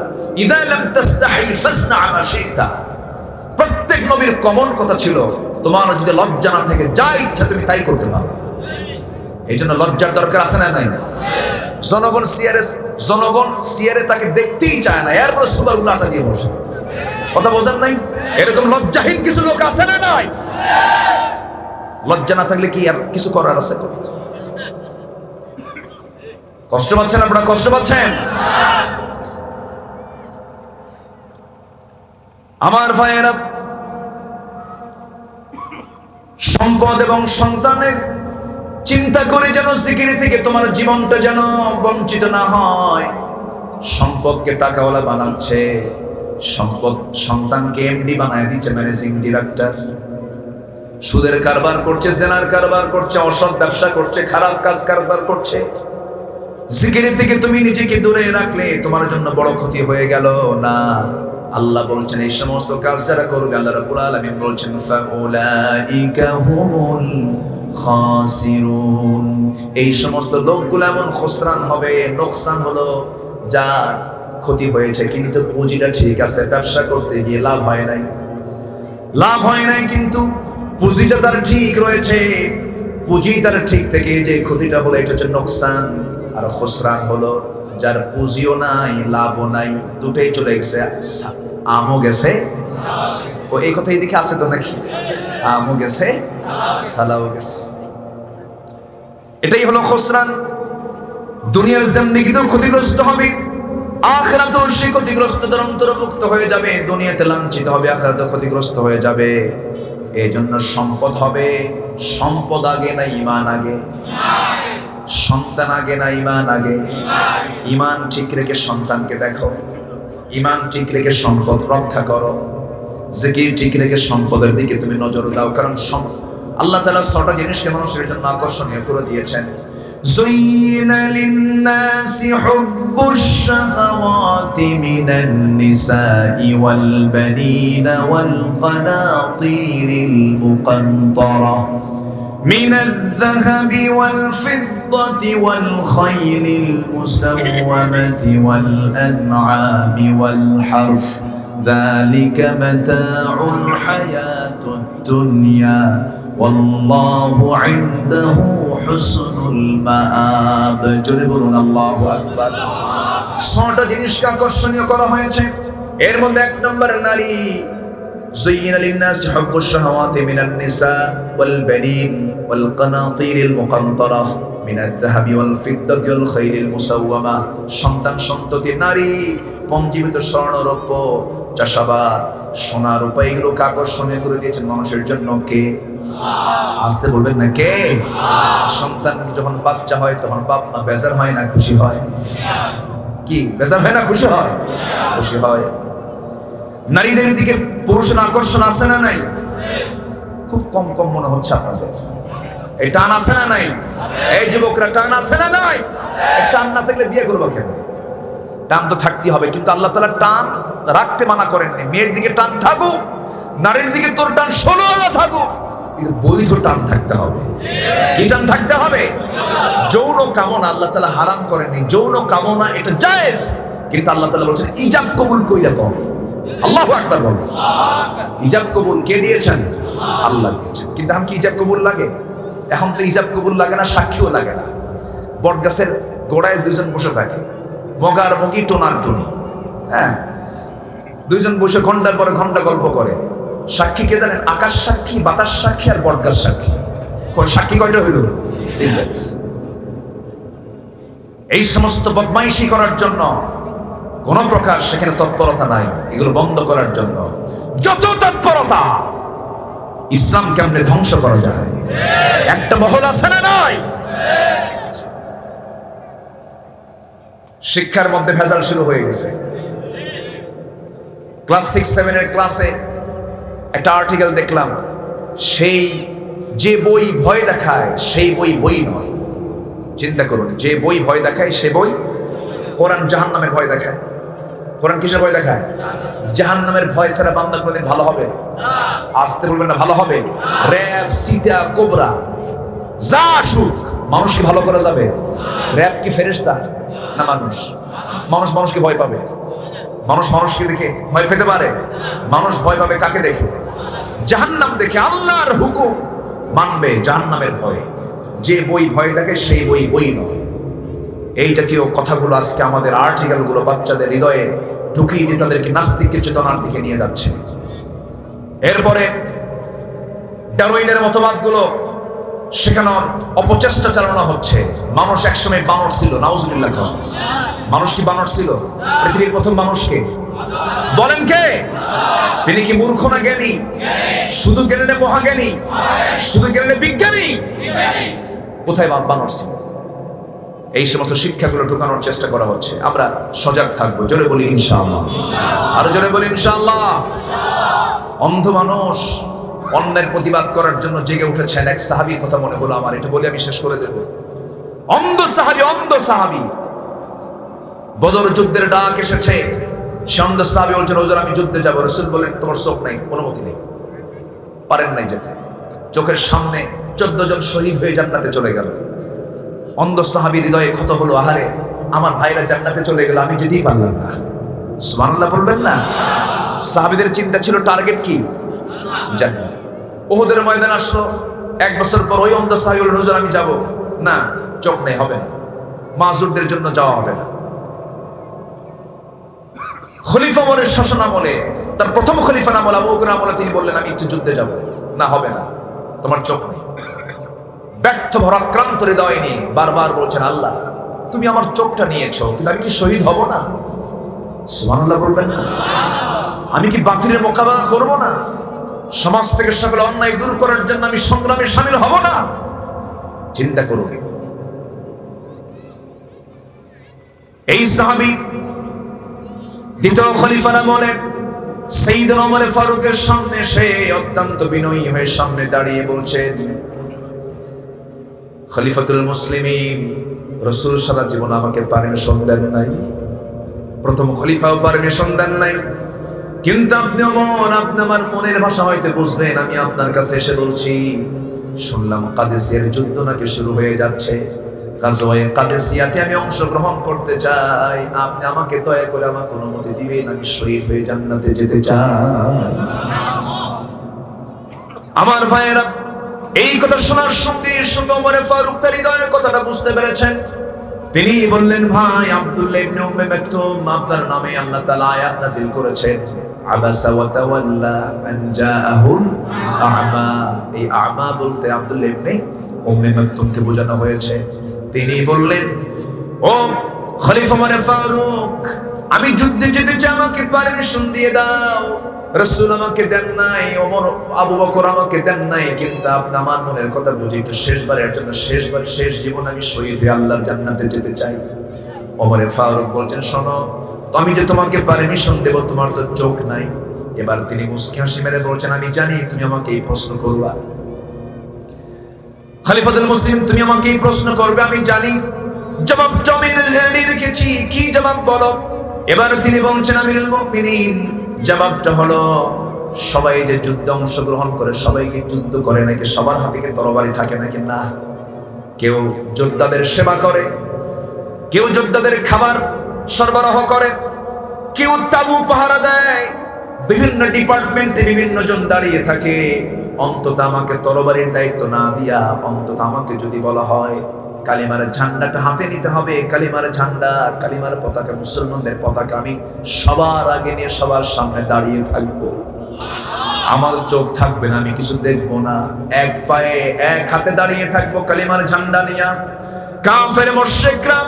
ইযা লাম তাস্তাহি ফাসনা মা শি'তা। প্রত্যেক নবীর কমন কথা ছিল, তোমার যদি লজ্জা না থাকে যা ইচ্ছা তুমি তাই করতে পারো। এই জন্য লজ্জার দরকার আছে না নাই? জনগণ সিয়ারে তাকে দেখতেই চায় না, এরপর সুবার উলাটা দিয়ে বসে। কথা বোঝেন নাই? এরকম লজ্জাহীন কিছু লোক আছে না নাই? লজ্জা না থাকলে কি আর কিছু করার আছে? কষ্ট পাচ্ছেন আপনারা? কষ্ট পাচ্ছেন? আমার ভাইয়েরা, সম্পদ এবং সন্তানের চিন্তা করে যেন জিকির থেকে তোমার জীবনটা যেন বঞ্চিত না হয়। সম্পদকে টাকাওয়ালা বানাচ্ছে, সম্পদ সন্তানকে এমডি বানায় দিচ্ছে, ম্যানেজিং ডিরেক্টর। সুদের কারবার করছে, জেনার কারবার করছে, অসৎ ব্যবসা করছে, খারাপ কাজ কারবার করছে। জিকির থেকে তুমি নিজেকে দূরে রাখলে তোমার জন্য বড় ক্ষতি হয়ে গেল না। আল্লাহ বলছেন এই সমস্ত কাজ যারা করবে, আল্লাহ রাব্বুল আলামিন বলছেন ফাউলাইকা হুমুল খাসিরুন। এই সমস্ত লোকগুলো এমন খসরান হবে, নোকসান হলো, যার ক্ষতি হয়েছে কিন্তু পুঁজিটা ঠিক আছে, ব্যবসা করতে গিয়ে লাভ হয় নাই, কিন্তু পুঁজিটা তার ঠিক রয়েছে। পুঁজি তার ঠিক থেকে যে ক্ষতিটা হলো এটা হচ্ছে নোকসান। আর খসরান হলো যার পুঁজিও নাই, লাভও নাই, দুটোই চলে গেছে, আমও গেছে। ও এই কথা এদিকে আছে তো নাকি? আমও গেছে, সালাও গেছে। এটাই হলো খুসরান। দুনিয়ার জিন্দেগিতেও ক্ষতিগ্রস্ত হবে, আখিরাতেও সে ক্ষতিগ্রস্তদের অন্তর্ভুক্ত হয়ে যাবে। দুনিয়াতে লাঞ্ছিত হবে, আখিরাতেও ক্ষতিগ্রস্ত হয়ে যাবে। এই জন্য সম্পদ হবে, সম্পদ আগে না ঈমান আগে? সন্তান আগে না ঈমান আগে? ঈমান ঠিক রেখে সন্তানকে দেখো, ঈমান ঠিক রেখে সম্পদ রক্ষা করো, জিকির ঠিক রেখে সম্পদের দিকে তুমি নজর দাও। কারণ আল্লাহ তাআলা ৬টা জিনিসকে মানুষের জন্য আকর্ষণীয় করে দিয়েছেন। زين للناس حب الشهوات من النساء والبنين والقناطير المقنطرة من الذهب والفضة والخيل المسومة والأنعام والحرث ذلك متاع الحياة الدنيا والله عنده حسن المآب। জোরে বলুন আল্লাহু আকবার। ৬টা জিনিসকে আকর্ষণীয় করা হয়েছে। এর মধ্যে ১ নম্বর নারী। زين للناس حب الشهوات من النساء والبنين والقناطير المقنطرة من الذهب والفضة والخيل المسومة। সন্তান সন্ততি, নারী, পঞ্জীবিত স্বর্ণ রৌপ্য, চাষাবাদ, সোনা রূপা, এগুলোকে আকর্ষণীয় করে দিয়েছেন মানুষের জন্য কে? আসতে বলবেন না কে? সন্তান যখন বাচ্চা হয় তখন বাপ মা বেজার হয় না খুশি হয়? কি বেজার হয় না খুশি হয়? খুশি হয়। নারীদের দিকে পুরুষের আকর্ষণ আছে না নাই? খুব কম কম মনে হচ্ছে আপনাদের। এই টান আছে না নাই? এই যুবকরা টান আছে না নাই? টান না থাকলে বিয়ে করবো কেন? টান তো থাকতেই হবে, কিন্তু আল্লাহ তাআলা টান রাখতে মানা করেননি। মেয়ের দিকে টান থাকুক, নারীর দিকে তোর টান ১৬ থাকুক, কিন্তু বৈধ টান থাকতে হবে। কি টান থাকতে হবে? যৌন কামনা আল্লাহ তাআলা হারাম করেননি। যৌন কামনা এটা জায়েজ, কিন্তু আল্লাহ তাআলা বলেছেন ইজাব কবুল কইরা কও। আল্লাহু আকবার বলো। ইজাব কবুল কে দিয়েছেন? আল্লাহ দিয়েছেন। কিন্তু এখন কি ইজাব কবুল লাগে? এখন তো ইজাব কবুল লাগে না, সাক্ষীও লাগে না। বটগাছের গোড়ায় দুইজন বসে থাকে, মগার মগি, টোনার টুনি। হ্যাঁ, দুইজন বসে ঘন্টার পরে ঘন্টা গল্প করে। সাক্ষী কে জানেন? আকাশ সাক্ষী, বাতাস সাক্ষী, আর বটগাছ সাক্ষী। সাক্ষী কয়টা হইল? ৩টা। এই সমস্ত বদমাইশি করার জন্য কোন প্রকার সেখানে তৎপরতা নাই। এগুলো বন্ধ করার জন্য যত তৎপরতা, ইসলাম কেমনে ধ্বংস করা যায় একটা মহল আছে না নাই? শিক্ষার মধ্যে ভেজাল শুরু হয়ে গেছে। ক্লাস 6-7 এর ক্লাসে একটা আর্টিকেল দেখলাম, সেই যে বই ভয় দেখায় সেই বই বই নয়। চিন্তা করুন, যে বই ভয় দেখায় সে বই। কোরআন জাহান্নামের ভয় দেখায়। কোরআন কিসের ভয় দেখায়? জাহান্নামের ভয় ছাড়া বান্দা কোনোদিন ভালো হবে? আসতে বলবেন না ভালো হবে? র‍্যাব, সীতা, কোবরা যা আসুক, মানুষ কি ভালো করা যাবে? র‍্যাব কি ফেরেশতা না মানুষ? মানুষ মানুষকে ভয় পাবে? মানুষ মানুষকে দেখে ভয় পেতে পারে? মানুষ ভয় পাবে কাকে দেখে? জাহান্নাম দেখে। আল্লাহর হুকুম মানবে জাহান্নামের ভয়ে। যে বই ভয় দেখে সেই বই বই নয়। এই জাতীয় কথাগুলো আজকে আমাদের আর্টিকেলগুলো বাচ্চাদের হৃদয়ে ঢুকিয়ে দিয়ে তাদেরকে নাস্তিকের চেতনার দিকে নিয়ে যাচ্ছে। এরপরে ডারউইনের মতবাদগুলো শেখানোর অপচেষ্টা চালানো হচ্ছে। মানুষ একসময় বানর ছিল, নাউজুবিল্লাহ। মানুষ কি বানর ছিল? পৃথিবীর প্রথম মানুষকে বলেন কে? তিনি কি মূর্খ না জ্ঞানী? শুধু জ্ঞানী না মহাজ্ঞানী? শুধু জ্ঞানী না বিজ্ঞানী? কোথায় বানর ছিল? এই সমস্ত শিক্ষাগুলো ঢুকানোর চেষ্টা করা হচ্ছে। আমরা সজাগ থাকবো। জোরে বলি ইনশাআল্লাহ। আরো জোরে বলি ইনশাআল্লাহ। অন্ধ মানুষ অন্যের প্রতিবাদ করার জন্য জেগে উঠেছেন। এক সাহাবীর কথা মনে হলো আমার, এটা বলে আমি শেষ করে দেব। অন্ধ সাহাবী বদর যুদ্ধের ডাক এসেছে। সন্দ সাহাবী বলছেন হুজুর আমি যুদ্ধে যাব। রাসূল বলেন তোমার চোখ নাই, অনুমতি নেই, পারেন নাই যেতে। চোখের সামনে 14 জন শহীদ হয়ে জান্নাতে চলে গেল। অন্ধ সাহাবীর হৃদয়ে ক্ষত হলো, আহারে আমার ভাইরা জান্নাতে চলে গেল, আমি যেতেই পারলাম না। সুবহানাল্লাহ বলবেন না? সাহাবীদের চিন্তা ছিল টার্গেট কি? জান্নাত। উহুদের ময়দান আসলো। 1 বছর পর ওই অন্ধ সাহাবী বলল হুজুর আমি যাব না, চোখ নেই, হবে না, মাযুরদের জন্য যাওয়া হবে না। খলিফা ওমরের শাসন আমলে, তার প্রথম খলিফা আমল আবু বকর আমলে তিনি বললেন আমি একটু যুদ্ধে যাব না, হবে না, তোমার চোখ নেই। ব্যর্থ ভরাক্রান্ত হৃদয় নিয়ে বারবার বলছেন আল্লাহ তুমি আমার চোখটা নিয়েছো, কিন্তু আমি কি শহীদ হব না? সুবহানাল্লাহ বলবেন না? আমি কি বাতিলের মোকাবেলা করব না? সমাজ থেকে সকল অন্যায় দূর করার জন্য আমি সংগ্রামে শামিল হব না? চিন্তা করুন, এই সাহাবী দ্বিতীয় খলিফার আমলে সাইয়েদনা ওমর ফারুকের সামনে সে অত্যন্ত বিনয়ী হয়ে সামনে দাঁড়িয়ে বলছেন, খলিফাতুল মুসলিমিন, রাসূল সারা জীবন আমাকে পারমিশন দেন নাই, প্রথম খলিফাও পারমিশন দেন নাই, কিন্তু আপনি ওমর, আপনি আমার মনের ভাষা হয়তো বুঝবেন, আমি আপনার কাছে এসে বলছি শুনলাম কাদেসিয়ার যুদ্ধ নাকি শুরু হয়ে যাচ্ছে, গাজওয়ায়ে কাদেসিয়াতে আমি অংশগ্রহণ করতে চাই, আপনি আমাকে দয়া করে আমাকে অনুমতি দিবেন, আমি শহীদ হয়ে জান্নাতে যেতে চাই। আমার ভাইয়েরা, এই কথা শোনার সঙ্গে সঙ্গে ওমর ফারুক তার হৃদয়ের কথাটা বুঝতে পেরেছেন। তিনি বললেন, ভাই আব্দুল্লাহ ইবনে উম্মে মাকতুম, আপনার নামে আল্লাহ তাআলা আয়াত নাযিল করেছেন, আবাসা ওয়া তাওয়াল্লা আন জাআহুল আ'মা। এই আ'মা বলতে আব্দুল্লাহ ইবনে উম্মে মাকতুমকে বোঝানো হয়েছে। তিনি বললেন, ও খলিফা ওমর ফারুক, আমি যুদ্ধে যেতে চাই, আমাকে পারমিশন দিয়ে দাও। রাসূল আমাকে দেন নাই, ওমর আবু বকর আমাকে দেন নাই, কিন্তু আপনি আমার মনের কথা বুঝে একটু শেষবারের জন্য, শেষবার শেষ জীবন আমি শহীদ হয়ে আল্লাহর জান্নাতে যেতে চাই। ওমর ফারুক বলছেন, শোনো, আমি যে তোমাকে পারমিশন দেব, তোমার তো চোখ নাই। এবার তিনি মুস্কি হাসি মেরে বলছেন, আমি জানি তুমি আমাকে এই প্রশ্ন করবা, খলিফাতুল মুসলিমিন, তুমি আমাকে এই প্রশ্ন করবে, আমি জানি। জবাবটা আমি রেডি রেখেছি, কি জবাব বলো? এবার তিনি বলছেন, আমিরুল মুমিনিন, জবাবটা হলো, সবাই যে যুদ্ধে অংশগ্রহণ করে সবাই কি যুদ্ধ করে নাকি? সবার হাতে কি তরবারি থাকে নাকি? না। কেউ যোদ্ধাদের সেবা করে, কেউ যোদ্ধাদের খাবার সরবরাহ করে, কেউ তাবু পাহারা দেয়, বিভিন্ন ডিপার্টমেন্টে বিভিন্ন জন দাঁড়িয়ে থাকে। অন্তত আমাকে তরবারির দায়িত্ব না দিয়া, অন্তত আমাকে যদি বলা হয় কালিমার ঝান্ডাটা হাতে নিতে হবে, কালিমার ঝান্ডা, কালিমার পতাকা, মুসলমানদের পতাকা, আমি সবার আগে নিয়ে সবার সামনে দাঁড়িয়ে থাকবো, আমার চোখ থাকবে না, আমি কিছু দেখবো না, এক পায়ে এক হাতে দাঁড়িয়ে থাকবো কালিমার ঝান্ডা নিয়া। কাফের মুশরিকরা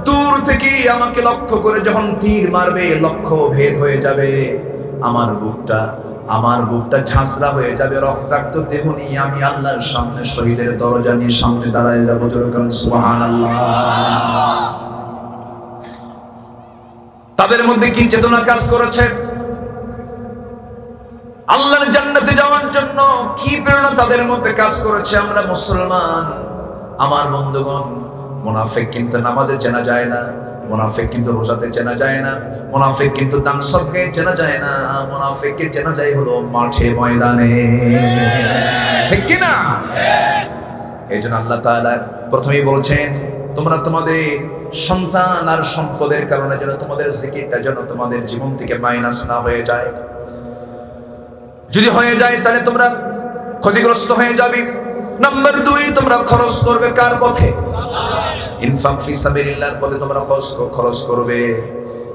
দূর থেকে আমাকে লক্ষ্য করে যখন তীর মারবে, লক্ষ্য ভেদ হয়ে যাবে, আমার বুকটা ঝাঁঝরা হয়ে যাবে, রক্তাক্ত দেহ নিয়ে আমি আল্লাহর সামনে শহীদের দরজা নিয়ে সামনে দাঁড়ায় যাবো। জোরে বলুন সুবহানাল্লাহ। তাদের মধ্যে কি চেতনা কাজ করেছে? আল্লাহর জান্নাতে যাওয়ার জন্য কি প্রেরণা তাদের মধ্যে কাজ করেছে? আমরা মুসলমান, আমার বন্ধুগণ, মুনাফিক কিন্তু নামাজে চেনা যায় না, মুনাফিক কিন্তু রোজাতে চেনা যায় না, মুনাফিক কিন্তু দান সদকায় চেনা যায় না, মুনাফিককে চেনা যায় হলো মাঠে ময়দানে, ঠিক কি না? এইজন্য আল্লাহ তাআলা প্রথমেই বলছেন, তোমরা তোমাদের সন্তান আর সম্পদের কারণে যেন তোমাদের জিকিরটা যেন তোমাদের জীবন থেকে মাইনাস না হয়ে যায়। যদি হয়ে যায় তাহলে তোমরা ক্ষতিগ্রস্ত হয়ে যাবে। নাম্বার 2, তোমরা খরচ করবে কার পথে? ইনফাক ফি সাবিলিল্লাহর পথে তোমরা খরচ করবে।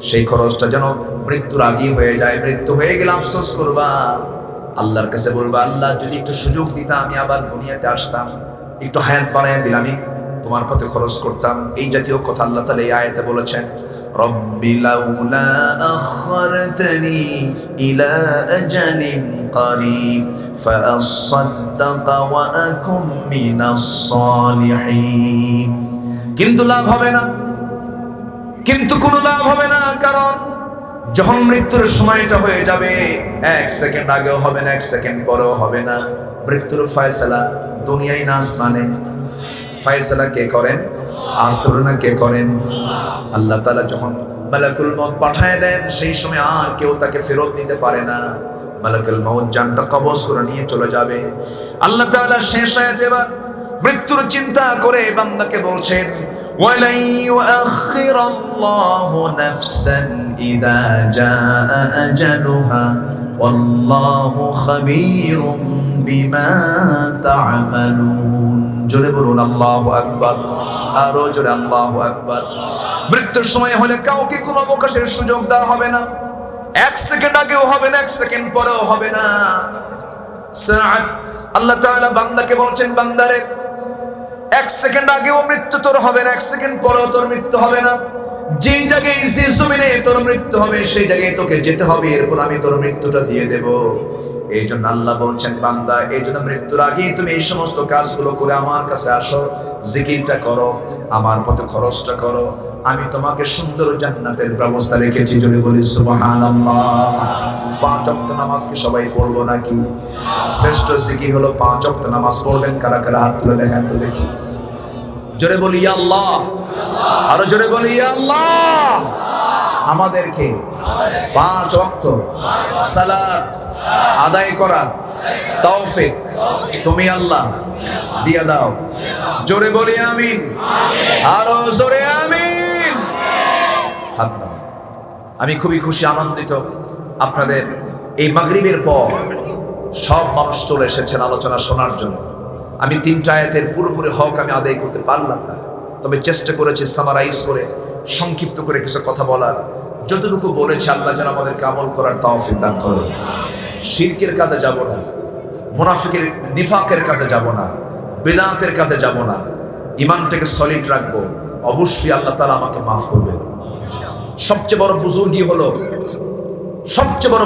সেই খরচটা যেন মৃত্যুর আগে হয়ে যায়। মৃত্যু হয়ে গেলে আফসোস করবা, আল্লাহর কাছে বলবা, আল্লাহ যদি একটু সুযোগ দিতা, আমি আবার দুনিয়াতে আসতাম, একটু হায়াত বাড়ায় দিলে আমি তোমার পথে খরচ করতাম। এই জাতীয় কথা আল্লাহ তাআলা এই আয়াতে বলেছেন, রব্বি লাউলা আখরতনি ইলা আজালিন করিব ফাআসাদদাকা ওয়া আকুম মিনাস সালিহিন। কিন্তু লাভ হবে না, কিন্তু কোনো লাভ হবে না, কারণ যখন মৃত্যুর সময়টা হয়ে যাবে, 1 সেকেন্ড আগেও হবে না, 1 সেকেন্ড পরেও হবে না। মৃত্যুর ফয়সালা দুনিয়ায় না আসমানে। ফয়সালা কে করেন? আস্তরনা কে করেন? আল্লাহ তাআলা যখন মালাকুল মউত পাঠায় দেন, সেই সময় আর কেউ তাকে ফেরত নিতে পারে না। মালাকুল মউত জানটা কবজ করে নিয়ে চলে যাবে। আল্লাহ তাআলা শেষ আয়াতে এবার মৃত্যুর চিন্তা করে বান্দাকে বলছেন, ওয়ালাই ইউআখিরাল্লাহু নাফসান ইযা জাআ আজালুহা ওয়াল্লাহু খাবীরুম বিমা তা'মালুন। জোরে বলুন আল্লাহু আকবার, আরো জোরে আল্লাহু আকবার। মৃত্যুর সময় হলে কাউকে কোনো অবকাশের সুযোগ দেওয়া হবে না। এক সেকেন্ড আগেও হবে না, এক সেকেন্ড পরেও হবে না। সাআত আল্লাহ তাআলা বান্দাকে বলছেন, বান্দারে এক সেকেন্ড আগেও মৃত্যু তোর হবে না, এক সেকেন্ড পরেও তোর মৃত্যু হবে না। যেই জায়গায় যে জমিনে তোর মৃত্যু হবে সেই জায়গায় তোকে যেতে হবে, এরপর আমি তোর মৃত্যুটা দিয়ে দেব। এই জন্য আল্লাহ বলছেন, বান্দা এই জন্য মৃত্যুর আগে তুমি এই সমস্ত কাজগুলো করে আমার কাছে আসো, জিকিরটা করো, আমার পথে খরচটা করো, আমি তোমাকে সুন্দর জান্নাতের ব্যবস্থা রেখেছি। জোরে বলি সুবহানাল্লাহ। 5 ওয়াক্ত নামাজ কি সবাই পড়বো নাকি? শ্রেষ্ঠ জিকির হলো 5 ওয়াক্ত নামাজ। পড়বেন কারা কারা? হাত তুলে দেখান তো দেখি। জোরে বলি ইয়া আল্লাহ, আরো জোরে বলি ইয়া আল্লাহ। আমাদেরকে 5 ওয়াক্ত সালাত আদায় করার তৌফিক তুমি আল্লাহ দিয়ে দাও। জোরে বলি আমিন, আরো জোরে আমিন। হাত নামান। আমি খুবই খুশি, আনন্দিত আপনাদের এই মাগরিবের পর সব মানুষ চলে এসেছেন আলোচনা শোনার জন্য। আমি 3টা আয়াতের পুরোপুরি হক আমি আদায় করতে পারলাম না, তবে চেষ্টা করেছি সামারাইজ করে সংক্ষিপ্ত করে কিছু কথা বলার। যতটুকু বলেছি আল্লাহ যেন আমাদেরকে আমল করার তৌফিক দান করেন। শিরকের কাজে যাব না, মুনাফিকের নিফাকের কাজে যাব না, বিদআতের কাজে যাব না, ঈমানটাকে সলিড রাখবো। অবশ্যই আল্লাহ তাআলা আমাকে মাফ করবেন। সবচেয়ে বড়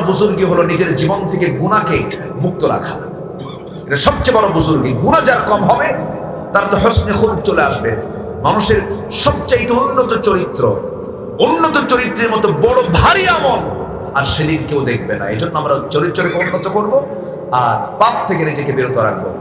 বুজুর্গি হলো নিজের জীবন থেকে গুনাহকে মুক্ত রাখা। এটা সবচেয়ে বড় বুজুর্গি। গুনাহ যার কম হবে তার তো হসনে খুলুক চলে আসবে। মানুষের সবচাইতে উন্নত চরিত্রের মতো বড় ভারী আমল আর সেদিন কেউ দেখবে না। এই জন্য আমরা চরিত্রকে উন্নত করবো আর পাপ থেকে নিজেকে বিরত রাখবো।